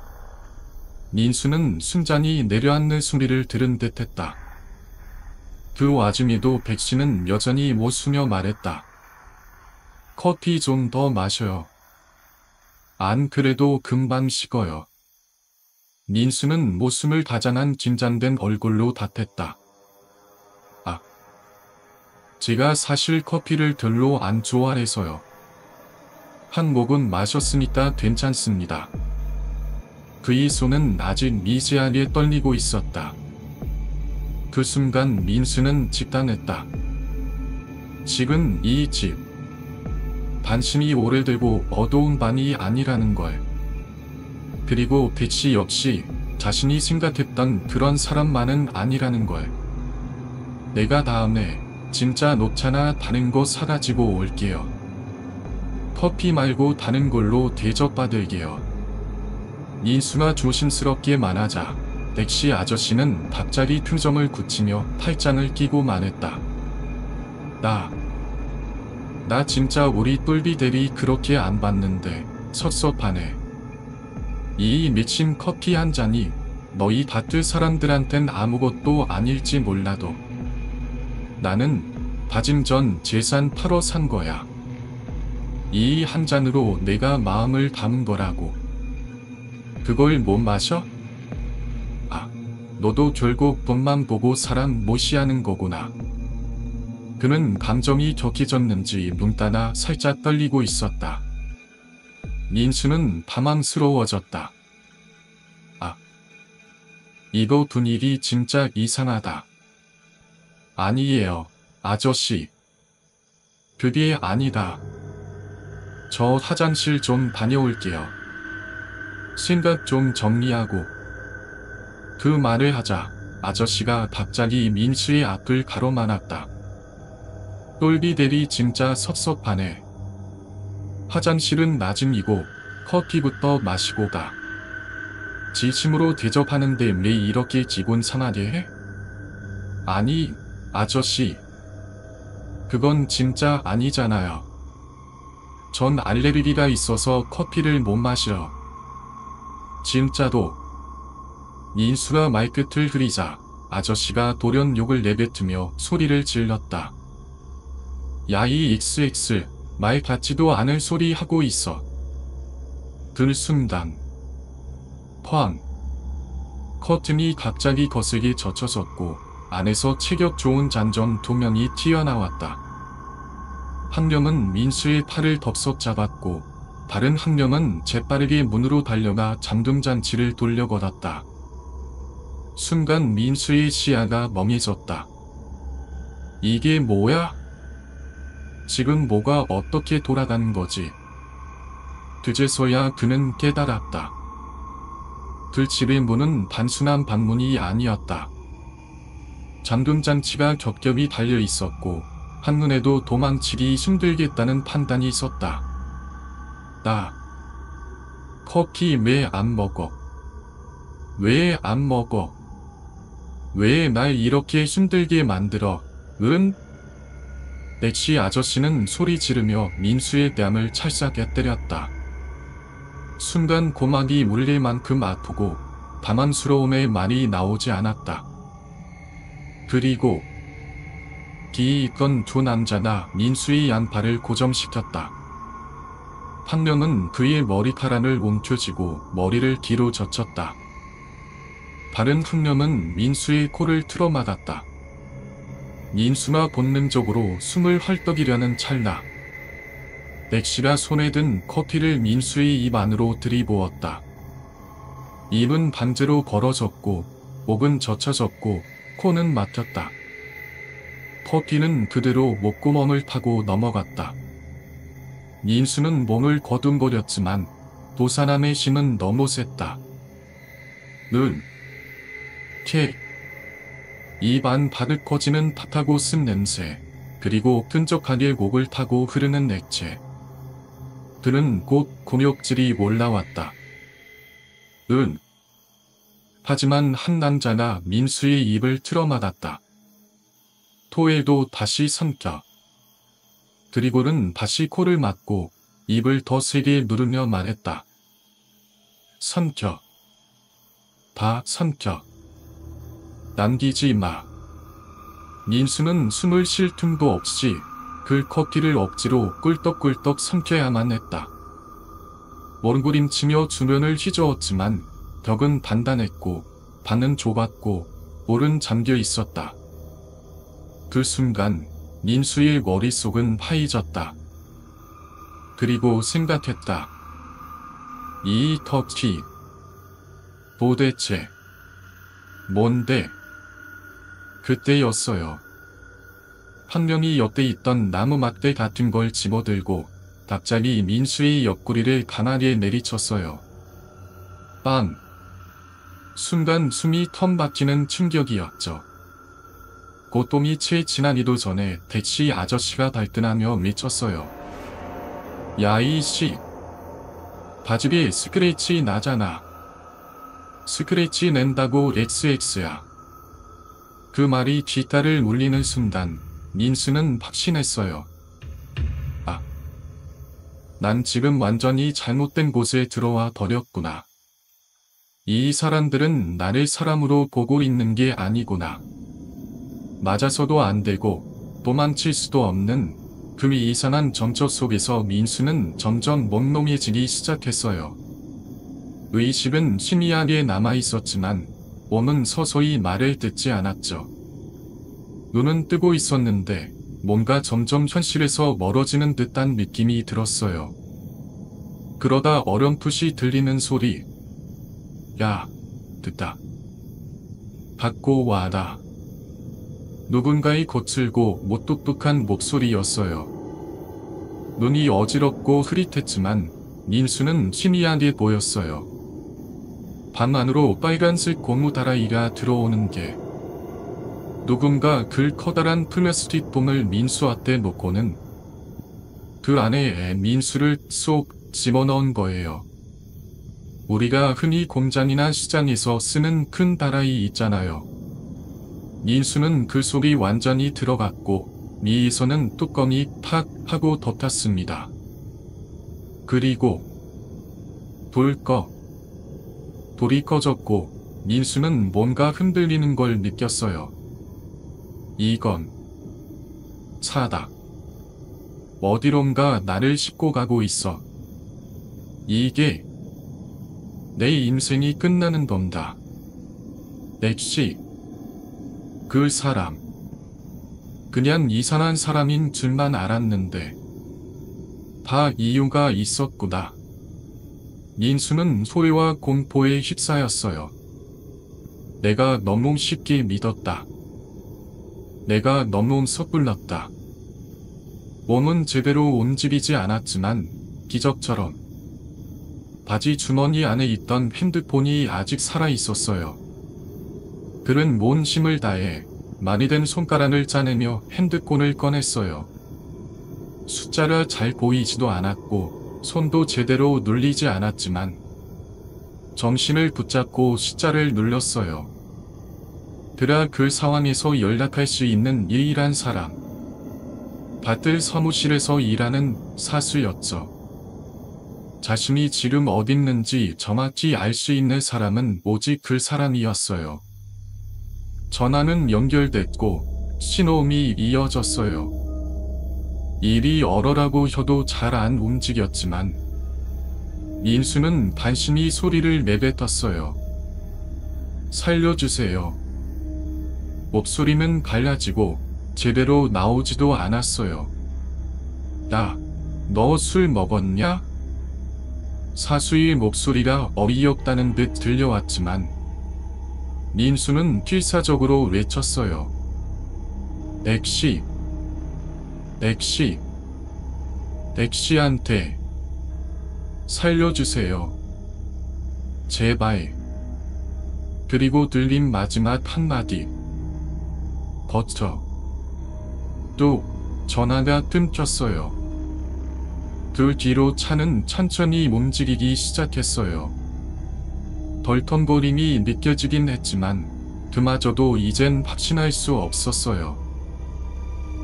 민수는 순전히 내려앉는 소리를 들은 듯 했다. 그 와중에도 백씨는 여전히 웃으며 말했다. 커피 좀 더 마셔요. 안 그래도 금방 식어요. 민수는 웃음을 다장한 긴장된 얼굴로 답했다. 아, 제가 사실 커피를 별로 안 좋아해서요. 한 모금 마셨으니까 괜찮습니다. 그의 손은 아직 미세하게 떨리고 있었다. 그 순간 민수는 직단했다. 지금 이 집, 단심이 오래되고 어두운 밤이 아니라는 걸. 그리고 백씨 역시 자신이 생각했던 그런 사람만은 아니라는 걸. 내가 다음에 진짜 녹차나 다른 거 사가지고 올게요. 커피 말고 다른 걸로 대접받을게요. 민수가 조심스럽게 말하자 백씨 아저씨는 갑자기 표정을 굳히며 팔짱을 끼고 말했다. 나 진짜 우리 똘비 대리 그렇게 안 봤는데 섭섭하네. 이 미친 커피 한 잔이 너희 밭들 사람들한텐 아무것도 아닐지 몰라도 나는 다짐 전 재산 팔어 산 거야. 이 한 잔으로 내가 마음을 담은 거라고. 그걸 못 마셔? 아, 너도 결국 돈만 보고 사람 무시하는 거구나. 그는 감정이 격해졌는지 눈가가 살짝 떨리고 있었다. 민수는 당황스러워졌다. 아, 이거 분위기 진짜 이상하다. 아니에요, 아저씨. 그게 아니다. 저 화장실 좀 다녀올게요. 생각 좀 정리하고. 그 말을 하자 아저씨가 갑자기 민수의 앞을 가로막았다. 똘비 대리 진짜 섭섭하네. 화장실은 나중이고 커피부터 마시고 가. 진심으로 대접하는데 왜 이렇게 기분 상하게 해? 아니, 아저씨. 그건 진짜 아니잖아요. 전 알레르기가 있어서 커피를 못 마셔. 진짜도. 민수가 말끝을 흐리자 아저씨가 돌연 욕을 내뱉으며 소리를 질렀다. 야, 이 XX, 말 같지도 않을 소리 하고 있어. 그 순간 쾅! 커튼이 갑자기 거세게 젖혀졌고 안에서 체격 좋은 잔점 2명이 튀어나왔다. 한 명은 민수의 팔을 덥석 잡았고 다른 한 명은 재빠르게 문으로 달려가 잠금장치를 돌려걸었다. 순간 민수의 시야가 멍해졌다. 이게 뭐야? 지금 뭐가 어떻게 돌아가는 거지? 그제서야 그는 깨달았다. 그 집의 문은 단순한 방문이 아니었다. 잠금장치가 겹겹이 달려 있었고 한눈에도 도망치기 힘들겠다는 판단이 섰다. 나 커피 왜 안 먹어? 왜 안 먹어? 왜 날 이렇게 힘들게 만들어? 응? 백씨 아저씨는 소리 지르며 민수의 뺨을 찰싹 때렸다. 순간 고막이 물릴 만큼 아프고 다만스러움의 말이 나오지 않았다. 그리고 기이 있던 두 남자가 민수의 양팔을 고정시켰다. 한 명은 그의 머리카락을 움켜쥐고 머리를 뒤로 젖혔다. 다른 한 명은 민수의 코를 틀어막았다. 민수가 본능적으로 숨을 헐떡이려는 찰나 백씨가 손에 든 커피를 민수의 입 안으로 들이부었다. 입은 반대로 벌어졌고 목은 젖혀졌고 코는 막혔다. 커피는 그대로 목구멍을 타고 넘어갔다. 민수는 몸을 거둥거렸지만 두 사람의 힘은 너무 셌다. 입 안 바득 커지는 탓하고 쓴 냄새, 그리고 끈적하게 목을 타고 흐르는 액체. 그는 곧 곤욕질이 올라왔다. 하지만 한 남자가 민수의 입을 틀어막았다. 토해도 다시 삼켜. 그리고는 다시 코를 막고 입을 더 세게 누르며 말했다. 삼켜. 다 삼켜. 남기지 마. 민수는 숨을 쉴 틈도 없이 그 커피를 억지로 꿀떡꿀떡 삼켜야만 했다. 몸부림치며 주변을 휘저었지만 벽은 단단했고 방은 좁았고 볼은 잠겨 있었다. 그 순간 민수의 머릿속은 하얘졌다. 그리고 생각했다. 이 터키 도대체 뭔데? 그때였어요. 한 명이 옆에 있던 나무 막대 같은 걸 집어들고 갑자기 민수의 옆구리를 강하게 내리쳤어요. 빵! 순간 숨이 턱 막히는 충격이었죠. 고통이 채 지나기도 전에 택시 아저씨가 발끈하며 미쳤어요. 야 이씨! 바지에 스크래치 나잖아. 스크래치 낸다고 XX야. 그 말이 귓가를 울리는 순간 민수는 확신했어요. 아, 난 지금 완전히 잘못된 곳에 들어와 버렸구나. 이 사람들은 나를 사람으로 보고 있는 게 아니구나. 맞아서도 안 되고 도망칠 수도 없는 그 이상한 정처 속에서 민수는 점점 몽롱해지기 시작했어요. 의식은 희미하게 남아있었지만 몸은 서서히 말을 듣지 않았죠. 눈은 뜨고 있었는데 뭔가 점점 현실에서 멀어지는 듯한 느낌이 들었어요. 그러다 어렴풋이 들리는 소리. 야, 듣다. 받고 와라. 누군가의 거칠고 무뚝뚝한 목소리였어요. 눈이 어지럽고 흐릿했지만 민수는 희미하게 보였어요. 방 안으로 빨간색 고무 다라이가 들어오는 게 누군가 그 커다란 플라스틱 봉을 민수 앞에 놓고는 그 안에 민수를 쏙 집어넣은 거예요. 우리가 흔히 공장이나 시장에서 쓰는 큰 다라이 있잖아요. 민수는 그 속이 완전히 들어갔고 미에서는 뚜껑이 팍 하고 덮였습니다. 그리고 불이 꺼졌고 민수는 뭔가 흔들리는 걸 느꼈어요. 이건 차다. 어디론가 나를 싣고 가고 있어. 이게 내 인생이 끝나는 건가. 넥시. 그 사람. 그냥 이상한 사람인 줄만 알았는데 다 이유가 있었구나. 민수는 소리와 공포에 휩싸였어요. 내가 너무 쉽게 믿었다. 내가 너무 섣불렀다. 몸은 제대로 움직이지 않았지만 기적처럼 바지 주머니 안에 있던 핸드폰이 아직 살아있었어요. 그는 온 힘을 다해 많이 된 손가락을 짜내며 핸드폰을 꺼냈어요. 숫자가 잘 보이지도 않았고 손도 제대로 눌리지 않았지만 정신을 붙잡고 숫자를 눌렀어요. 그라 그 상황에서 연락할 수 있는 유일한 사람. 밭들 사무실에서 일하는 사수였죠. 자신이 지금 어딨는지 정확히 알 수 있는 사람은 오직 그 사람이었어요. 전화는 연결됐고 신호음이 이어졌어요. 일이 얼어라고 혀도 잘 안 움직였지만 민수는 간신히 소리를 내뱉었어요. 살려주세요. 목소리는 갈라지고 제대로 나오지도 않았어요. 너 술 먹었냐? 사수의 목소리가 어이없다는 듯 들려왔지만 민수는 필사적으로 외쳤어요. 넥시한테 살려주세요. 제발. 그리고 들린 마지막 한마디. 버터. 또 전화가 끊겼어요. 그 뒤로 차는 천천히 움직이기 시작했어요. 덜컹거림이 느껴지긴 했지만 그마저도 이젠 확신할 수 없었어요.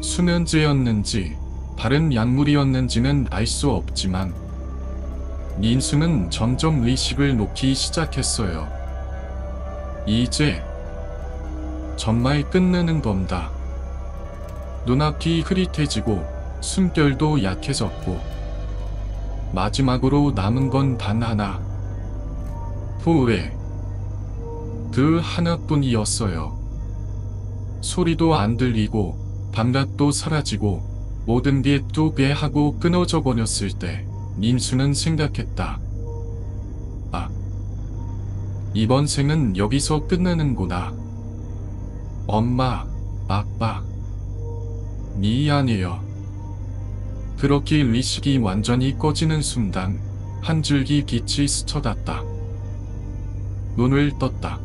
수면제였는지 다른 약물이었는지는 알 수 없지만 민수는 점점 의식을 놓기 시작했어요. 이제 정말 끝내는 건가. 눈앞이 흐릿해지고 숨결도 약해졌고 마지막으로 남은 건 단 하나. 후회. 그 하나뿐이었어요. 소리도 안 들리고 밤낮도 사라지고 모든 게 또 배하고 끊어져 버렸을 때 민수는 생각했다. 아, 이번 생은 여기서 끝나는구나. 엄마, 아빠, 미안해요. 그렇게 의식이 완전히 꺼지는 순간 한 줄기 빛이 스쳐갔다. 눈을 떴다.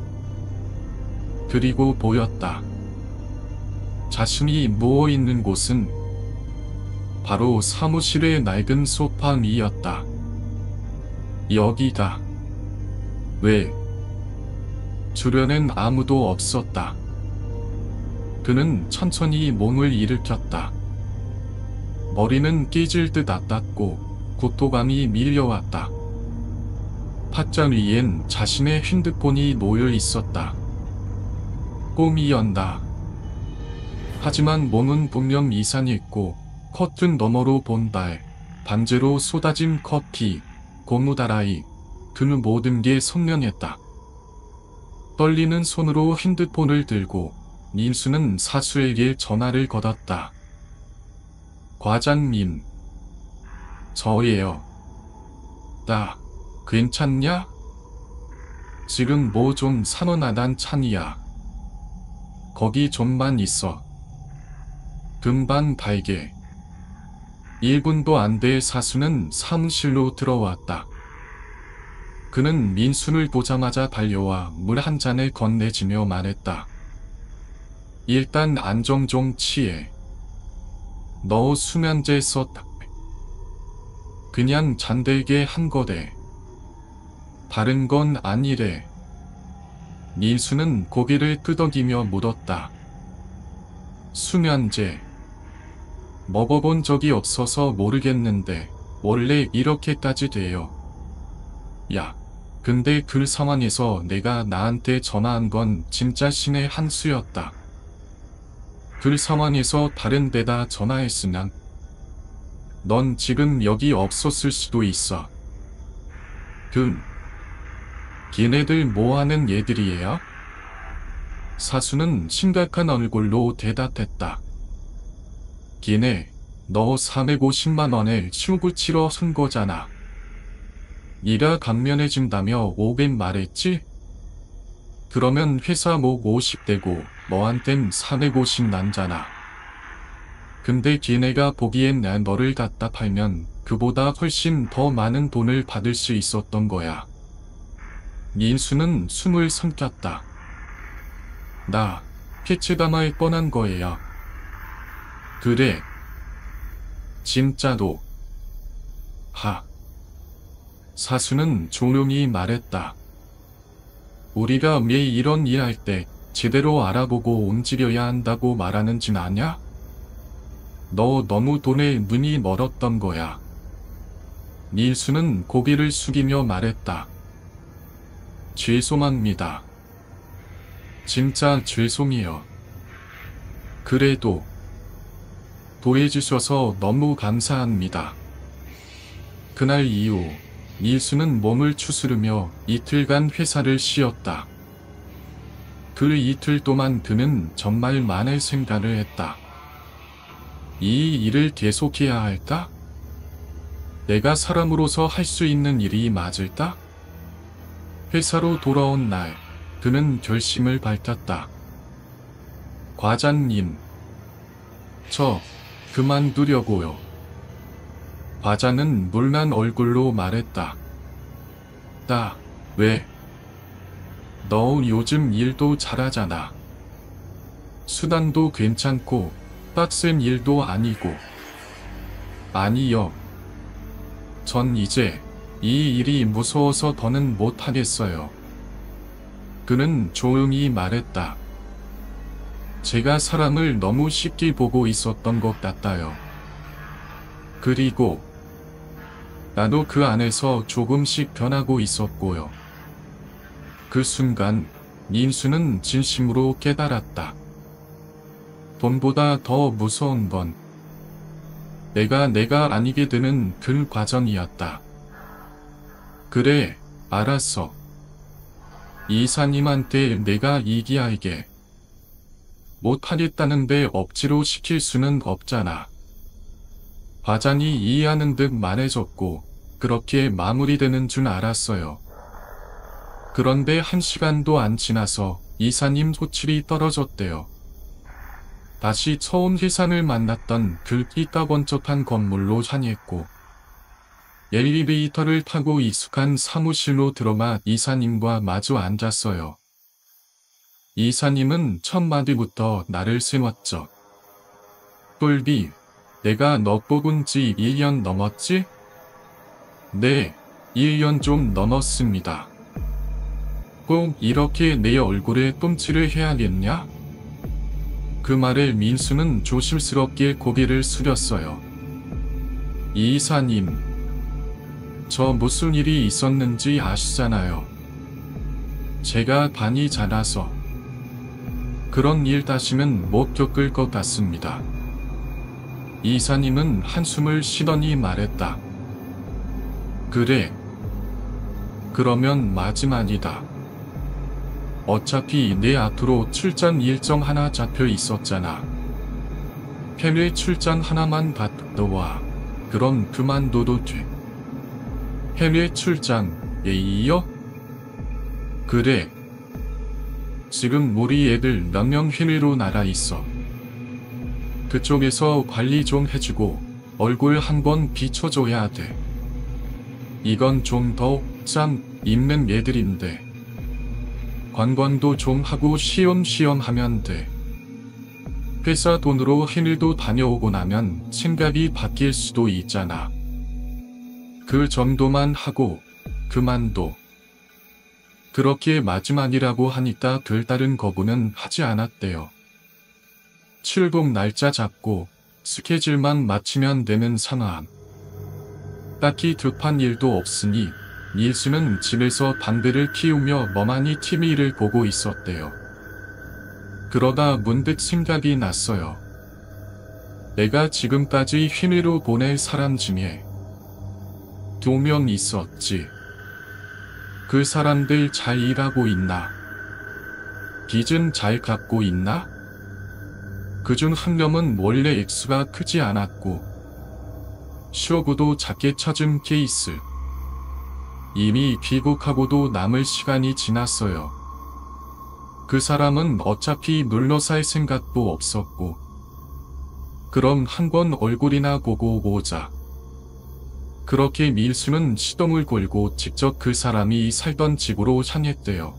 그리고 보였다. 자신이 누워있는 곳은 바로 사무실의 낡은 소파 위였다. 여기다. 왜? 주변엔 아무도 없었다. 그는 천천히 몸을 일으켰다. 머리는 깨질 듯 아팠고 고토감이 밀려왔다. 팟잔 위엔 자신의 핸드폰이 놓여 있었다. 꿈이었다. 하지만 몸은 분명 이상했고 커튼 너머로 본 달, 반지로 쏟아진 커피, 고무다라이, 그 모든 게 선명했다. 떨리는 손으로 핸드폰을 들고 민수는 사수에게 전화를 걸었다. 과장님, 저예요. 나 괜찮냐? 지금 뭐 좀 산원하단 찬이야. 거기 좀만 있어. 금방 갈게. 1분도 안 돼 사수는 사무실로 들어왔다. 그는 민수를 보자마자 달려와 물 한 잔을 건네주며 말했다. 일단 안정 좀 취해. 너 수면제 썼다. 그냥 잠들게 한 거래. 다른 건 아니래. 민수는 고개를 끄덕이며 물었다. 수면제. 먹어본 적이 없어서 모르겠는데 원래 이렇게까지 돼요. 야, 근데 그 상황에서 내가 나한테 전화한 건 진짜 신의 한 수였다. 그 상황에서 다른 데다 전화했으면 넌 지금 여기 없었을 수도 있어. 걔네들 뭐하는 얘들이에요? 사수는 심각한 얼굴로 대답했다. 걔네 너 350만 원을 출구 치러 쓴 거잖아. 네가 감면해준다며 500 말했지? 그러면 회사 목 50대고 너한텐 450 난잖아. 근데 걔네가 보기엔 난 너를 갖다 팔면 그보다 훨씬 더 많은 돈을 받을 수 있었던 거야. 민수는 숨을 삼켰다. 나 패치담할 뻔한 거예요. 그래. 진짜로. 사수는 조용히 말했다. 우리가 왜 이런 일 할 때 제대로 알아보고 움직여야 한다고 말하는진 아냐? 너 너무 돈에 눈이 멀었던 거야. 민수는 고개를 숙이며 말했다. 죄송합니다. 진짜 죄송해요. 그래도 도와주셔서 너무 감사합니다. 그날 이후 민수는 몸을 추스르며 이틀간 회사를 쉬었다. 그 이틀 동안 그는 정말 많은 생각을 했다. 이 일을 계속해야 할까? 내가 사람으로서 할 수 있는 일이 맞을까? 회사로 돌아온 날, 그는 결심을 밝혔다. 과장님, 저 그만두려고요. 과장은 물난 얼굴로 말했다. 왜? 너 요즘 일도 잘하잖아. 수단도 괜찮고 빡센 일도 아니고. 아니요. 전 이제 이 일이 무서워서 더는 못하겠어요. 그는 조용히 말했다. 제가 사람을 너무 쉽게 보고 있었던 것 같아요. 그리고 나도 그 안에서 조금씩 변하고 있었고요. 그 순간 민수는 진심으로 깨달았다. 돈보다 더 무서운 건 내가 아니게 되는 그 과정이었다. 그래, 알았어. 이사님한테 내가 얘기할게. 못하겠다는데 억지로 시킬 수는 없잖아. 과장이 이해하는 듯 말해줬고 그렇게 마무리되는 줄 알았어요. 그런데 1시간도 안 지나서 이사님 소출이 떨어졌대요. 다시 처음 회사를 만났던 그 삐까번쩍한 건물로 향했고 엘리베이터를 타고 익숙한 사무실로 들어가 이사님과 마주 앉았어요. 이사님은 첫 마디부터 나를 세웠죠. 똘비, 내가 너 뽑은 지 1년 넘었지? 네, 1년 좀 넘었습니다. 꼭 이렇게 내 얼굴에 똥칠을 해야겠냐? 그 말에 민수는 조심스럽게 고개를 숙였어요. 이사님, 저 무슨 일이 있었는지 아시잖아요. 제가 반이 자라서 그런 일 다시는 못 겪을 것 같습니다. 이사님은 한숨을 쉬더니 말했다. 그래. 그러면 마지막이다. 어차피 내 앞으로 출장 일정 하나 잡혀 있었잖아. 해외 출장 하나만 갔다 와. 그럼 그만둬도 돼. 해외 출장에 이어? 그래. 지금 우리 애들 몇 명 해외로 나가 있어. 그쪽에서 관리 좀 해주고 얼굴 한번 비춰줘야 돼. 이건 좀 더 짬 있는 애들인데 관광도 좀 하고 쉬엄쉬엄 하면 돼. 회사 돈으로 해외도 다녀오고 나면 생각이 바뀔 수도 있잖아. 그 정도만 하고 그만둬. 그렇게 마지막이라고 하니까 별다른 거부는 하지 않았대요. 출국 날짜 잡고 스케줄만 맞추면 되는 상황. 딱히 급한 일도 없으니 밀수는 집에서 담배를 피우며 멍하니 TV를 보고 있었대요. 그러다 문득 생각이 났어요. 내가 지금까지 해외로 보낼 사람 중에 2명 있었지. 그 사람들 잘 일하고 있나? 빚은 잘 갚고 있나? 그중 한 명은 원래 액수가 크지 않았고 쇼구도 작게 쳐준 케이스. 이미 귀국하고도 남을 시간이 지났어요. 그 사람은 어차피 눌러 살 생각도 없었고 그럼 한번 얼굴이나 보고 오자. 그렇게 밀수는 시동을 걸고 직접 그 사람이 살던 집으로 향했대요.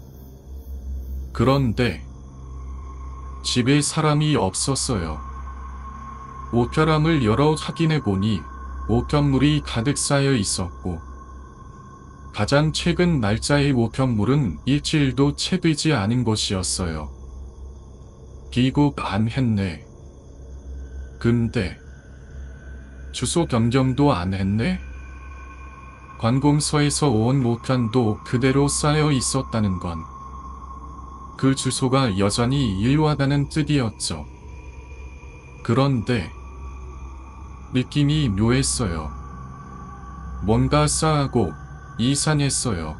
그런데 집에 사람이 없었어요. 우편함을 열어 확인해보니 우편물이 가득 쌓여 있었고 가장 최근 날짜의 우편물은 일주일도 채 되지 않은 것이었어요. 귀국 안 했네. 근데 주소 변경도 안 했네? 관공서에서 온 우편도 그대로 쌓여 있었다는 건 그 주소가 여전히 유효하다는 뜻이었죠. 그런데 느낌이 묘했어요. 뭔가 싸하고 이상했어요.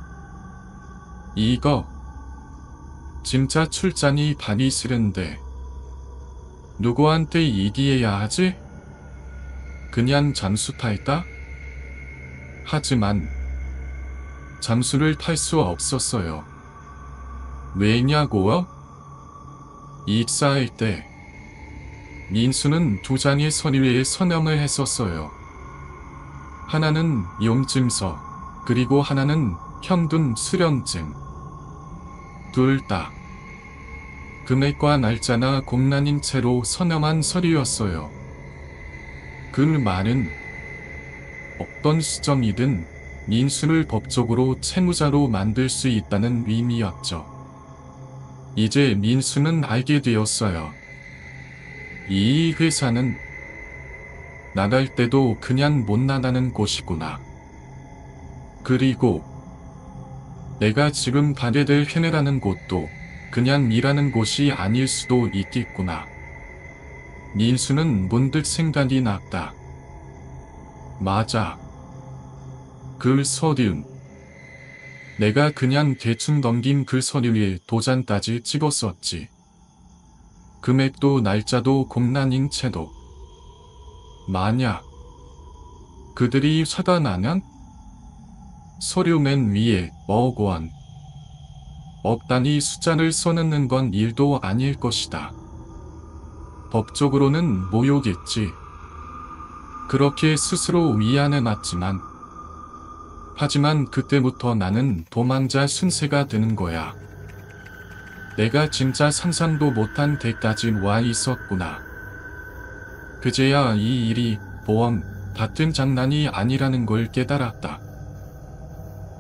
이거 진짜 출장이 반이 싫은데 누구한테 얘기해야 하지? 그냥 잠수 탈까? 하지만 잠수를 탈 수 없었어요. 왜냐고요? 입사할 때 민수는 2장의 서류에 서명을 했었어요. 하나는 용증서, 그리고 하나는 현금 수령증. 둘 다 금액과 날짜나 공란인 채로 서명한 서류였어요. 그 말은 어떤 시점이든 민수를 법적으로 채무자로 만들 수 있다는 의미였죠. 이제 민수는 알게 되었어요. 이 회사는 나갈 때도 그냥 못 나가는 곳이구나. 그리고 내가 지금 가게 될 해내라는 곳도 그냥 일하는 곳이 아닐 수도 있겠구나. 민수는 문득 생각이 났다. 맞아. 그 서류. 내가 그냥 대충 넘긴 그 서류에 도장까지 찍었었지. 금액도 날짜도 공란인 채도. 만약 그들이 사다 나면 서류 맨 위에 억 원, 억 단위 숫자를 써넣는 건 일도 아닐 것이다. 법적으로는 모욕겠지. 그렇게 스스로 위안해 놨지만, 하지만 그때부터 나는 도망자 순세가 되는 거야. 내가 진짜 상상도 못한 데까지 와 있었구나. 그제야 이 일이 보험 같은 장난이 아니라는 걸 깨달았다.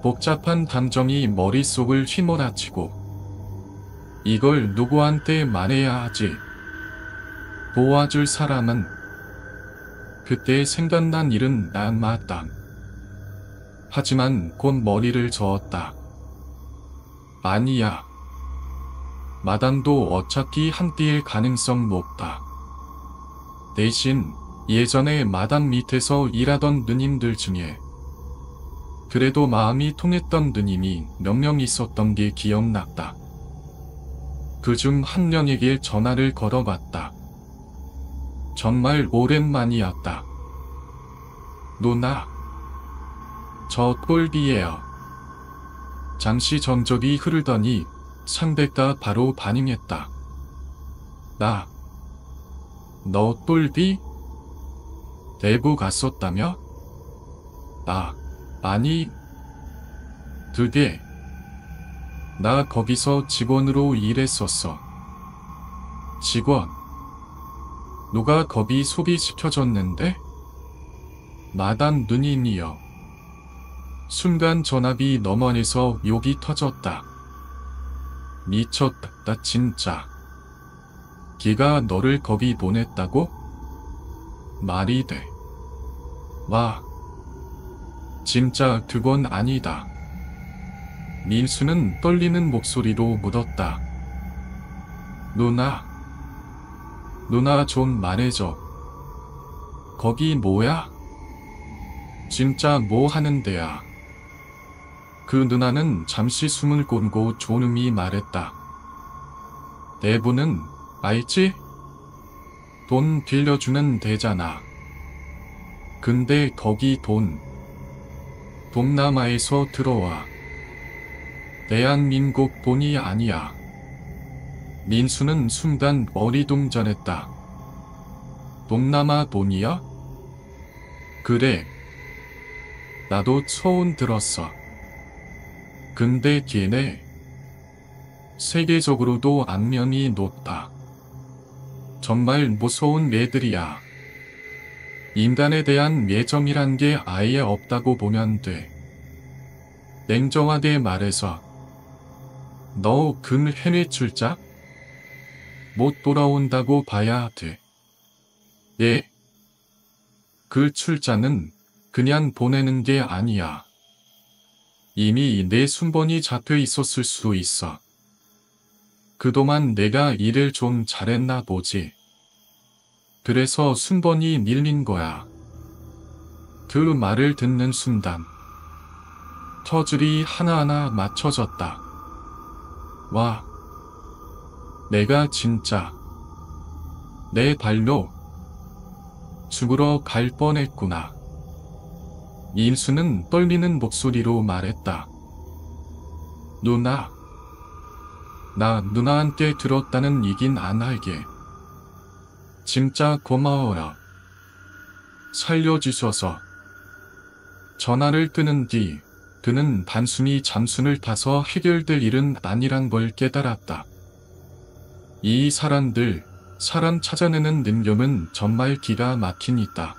복잡한 감정이 머릿속을 휘몰아치고 이걸 누구한테 말해야 하지? 도와줄 사람은? 그때 생각난 일은 나 마담. 하지만 곧 머리를 저었다. 아니야. 마담도 어차피 한띠일 가능성 높다. 대신 예전에 마담 밑에서 일하던 누님들 중에 그래도 마음이 통했던 누님이 몇 명 있었던 게 기억났다. 그중 한 명에게 전화를 걸어봤다. 정말 오랜만이었다. 누나, 저 꼴비예요. 잠시 정적이 흐르더니 상대가 바로 반응했다. 너 꼴비? 대구 갔었다며? 아니. 그게 나 거기서 직원으로 일했었어. 직원? 누가 거기 소개시켜줬는데? 마담 누님이요. 순간 전압이 너머에서 욕이 터졌다. 미쳤다 진짜. 걔가 너를 거기 보냈다고? 말이 돼. 와. 진짜 그건 아니다. 민수는 떨리는 목소리로 묻었다. 누나 좀 말해줘. 거기 뭐야? 진짜 뭐 하는 데야? 그 누나는 잠시 숨을 고르고 조름이 말했다. 대부는 알지? 돈 빌려주는 데잖아. 근데 거기 동남아에서 들어와. 대한민국 돈이 아니야. 민수는 순간 어리둥절했다. 동남아 돈이야? 그래. 나도 처음 들었어. 근데 걔네 세계적으로도 악명이 높다. 정말 무서운 애들이야. 인간에 대한 예정이란 게 아예 없다고 보면 돼. 냉정하게 말해서 너 그 해외 출장? 못 돌아온다고 봐야 돼. 예. 그 출장은 그냥 보내는 게 아니야. 이미 내 순번이 잡혀 있었을 수 있어. 그동안 내가 일을 좀 잘했나 보지. 그래서 순번이 밀린 거야. 그 말을 듣는 순간 퍼즐이 하나하나 맞춰졌다. 와. 내가 진짜 내 발로 죽으러 갈 뻔했구나. 인수는 떨리는 목소리로 말했다. 누나. 나 누나한테 들었다는 얘긴 안 할게. 진짜 고마워요. 살려주셔서. 전화를 끊은 뒤 그는 단순히 잠순을 타서 해결될 일은 아니란 걸 깨달았다. 이 사람 찾아내는 능력은 정말 기가 막힌 있다.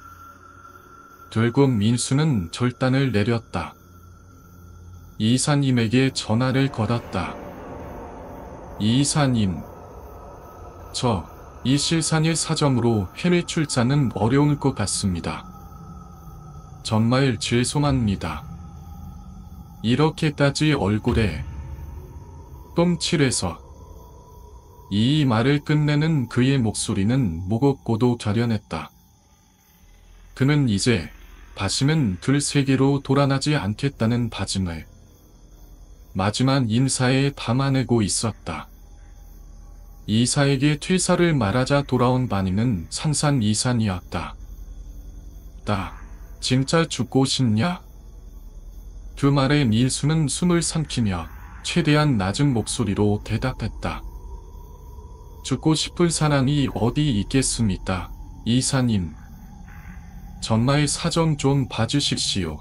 결국 민수는 결단을 내렸다. 이사님에게 전화를 걸었다. 이사님, 이 실상의 사정으로 해외 출장은 어려울 것 같습니다. 정말 죄송합니다. 이렇게까지 얼굴에 똥칠해서. 이 말을 끝내는 그의 목소리는 무겁고도 결연했다. 그는 이제 다시는 들 세계로 돌아나지 않겠다는 다짐을 마지막 인사에 담아내고 있었다. 이사에게 퇴사를 말하자 돌아온 반인은 상산 이산이었다. 나 진짜 죽고 싶냐? 그 말에 민수는 숨을 삼키며 최대한 낮은 목소리로 대답했다. 죽고 싶은 사람이 어디 있겠습니까, 이사님. 정말 사정 좀 봐주십시오.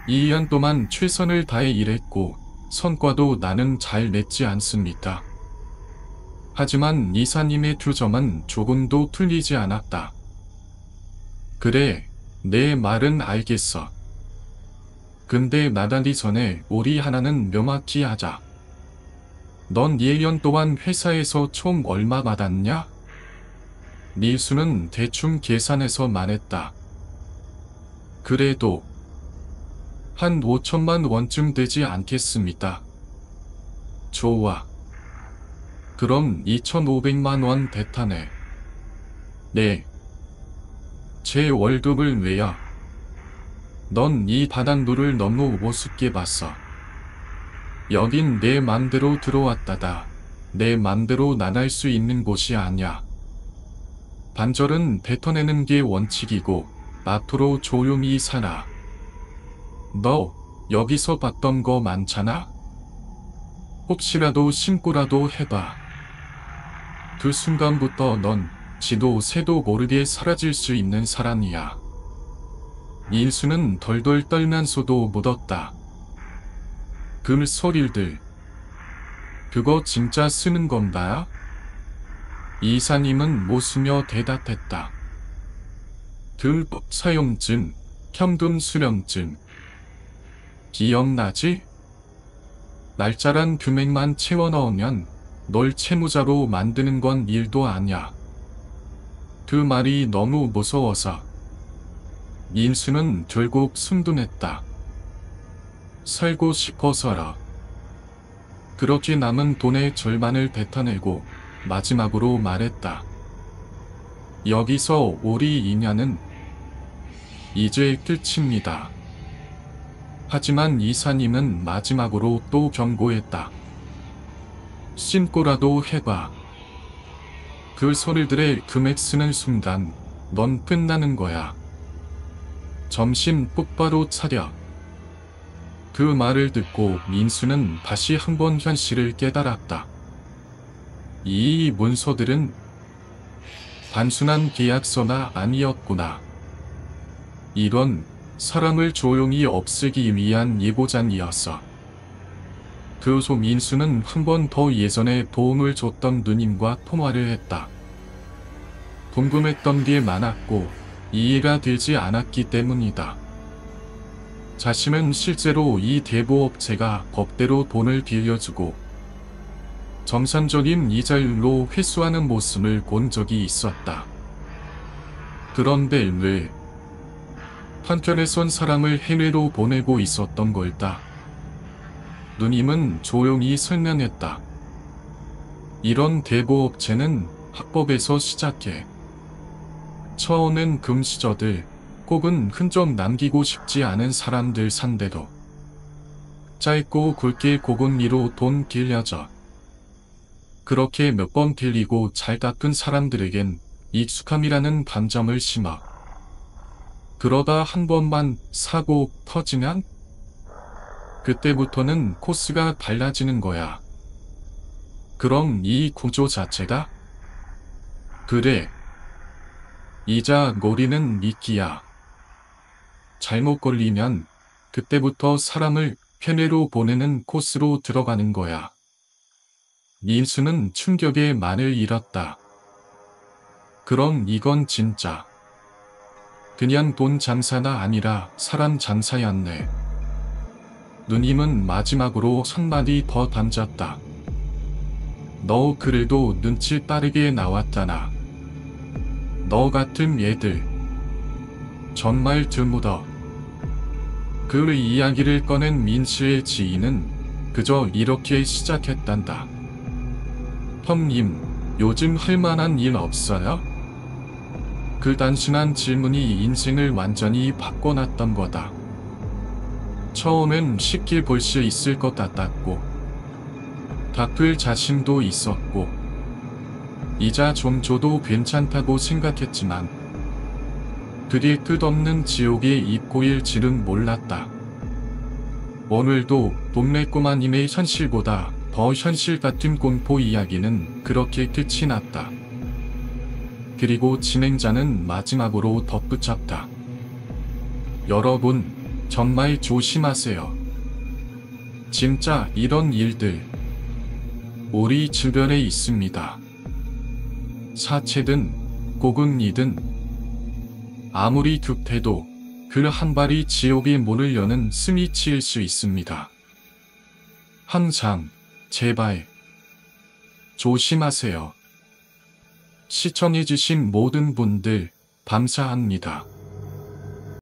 2년 동안 최선을 다해 일했고 성과도 나는 잘 냈지 않습니까? 하지만 이사님의 투점은 조금도 틀리지 않았다. 그래, 내 말은 알겠어. 근데 나가기 전에 우리 하나는 명확히 하자. 넌 1년 동안 회사에서 총 얼마 받았냐? 민수는 대충 계산해서 말했다. 그래도 한 5천만 원쯤 되지 않겠습니까? 좋아. 그럼 2,500만 원 대타네. 네. 제 월급을 왜요? 넌 이 바닥노를 너무 우습게 봤어. 여긴 내 맘대로 들어왔다다. 내 맘대로 나갈 수 있는 곳이 아니야. 반절은 뱉어내는 게 원칙이고 앞으로 조용히 살아. 너 여기서 봤던 거 많잖아? 혹시라도 신고라도 해봐. 그 순간부터 넌 지도 새도 모르게 사라질 수 있는 사람이야. 민수는 덜덜 떨면서도 묻었다. 그 소리들 그거 진짜 쓰는 건가요? 이사님은 웃으며 대답했다. 불법 사용증, 현금 수령증. 기억나지? 날짜란 금액만 채워 넣으면 널 채무자로 만드는 건 일도 아냐. 그 말이 너무 무서워서 민수는 결국 순둥했다. 살고 싶어서라. 그렇게 남은 돈의 절반을 뱉어내고 마지막으로 말했다. 여기서 우리 인연은 이제 끝입니다. 하지만 이사님은 마지막으로 또 경고했다. 신고라도 해봐. 그 소리들의 금액 쓰는 순간 넌 끝나는 거야. 점심 똑바로 차려. 그 말을 듣고 민수는 다시 한번 현실을 깨달았다. 이 문서들은 단순한 계약서가 아니었구나. 이건 사람을 조용히 없애기 위한 예고장이었어. 그 후 민수는 한 번 더 예전에 도움을 줬던 누님과 통화를 했다. 궁금했던 게 많았고 이해가 되지 않았기 때문이다. 자신은 실제로 이 대부업체가 법대로 돈을 빌려주고 정상적인 이자율로 회수하는 모습을 본 적이 있었다. 그런데 왜 한편에선 사람을 해외로 보내고 있었던 걸까? 누님은 조용히 설명했다. 이런 대부업체는 합법에서 시작해. 처음엔 금수저들 혹은 흔적 남기고 싶지 않은 사람들 상대로 짧고 굵게 고금리로 돈 빌려줘. 그렇게 몇 번 빌리고 잘 갚은 사람들에겐 익숙함이라는 감정을 심어. 그러다 한 번만 사고 터지면 그때부터는 코스가 달라지는 거야. 그럼 이 구조 자체가? 그래. 이자 놀이는 미끼야. 잘못 걸리면 그때부터 사람을 해외로 보내는 코스로 들어가는 거야. 민수는 충격에 말을 잃었다. 그럼 이건 진짜 그냥 돈 장사가 아니라 사람 장사였네. 누님은 마지막으로 한마디 더 던졌다. 너 그래도 눈치 빠르게 나왔잖아. 너 같은 애들 정말 드물어. 그 이야기를 꺼낸 민수의 지인은 그저 이렇게 시작했단다. 형님, 요즘 할 만한 일 없어요? 그 단순한 질문이 인생을 완전히 바꿔놨던 거다. 처음엔 쉽게 볼 수 있을 것 같았고, 갚을 자신도 있었고, 이자 좀 줘도 괜찮다고 생각했지만 그리 끝없는 지옥의 입고일 줄은 몰랐다. 오늘도 동네 꼬마님의 현실보다 더 현실 같은 공포 이야기는 그렇게 끝이 났다. 그리고 진행자는 마지막으로 덧붙였다. 여러분, 정말 조심하세요. 진짜 이런 일들 우리 주변에 있습니다. 사체든 고근이든 아무리 급해도 그 한 발이 지옥의 문을 여는 스미치일 수 있습니다. 항상 제발 조심하세요. 시청해주신 모든 분들 감사합니다.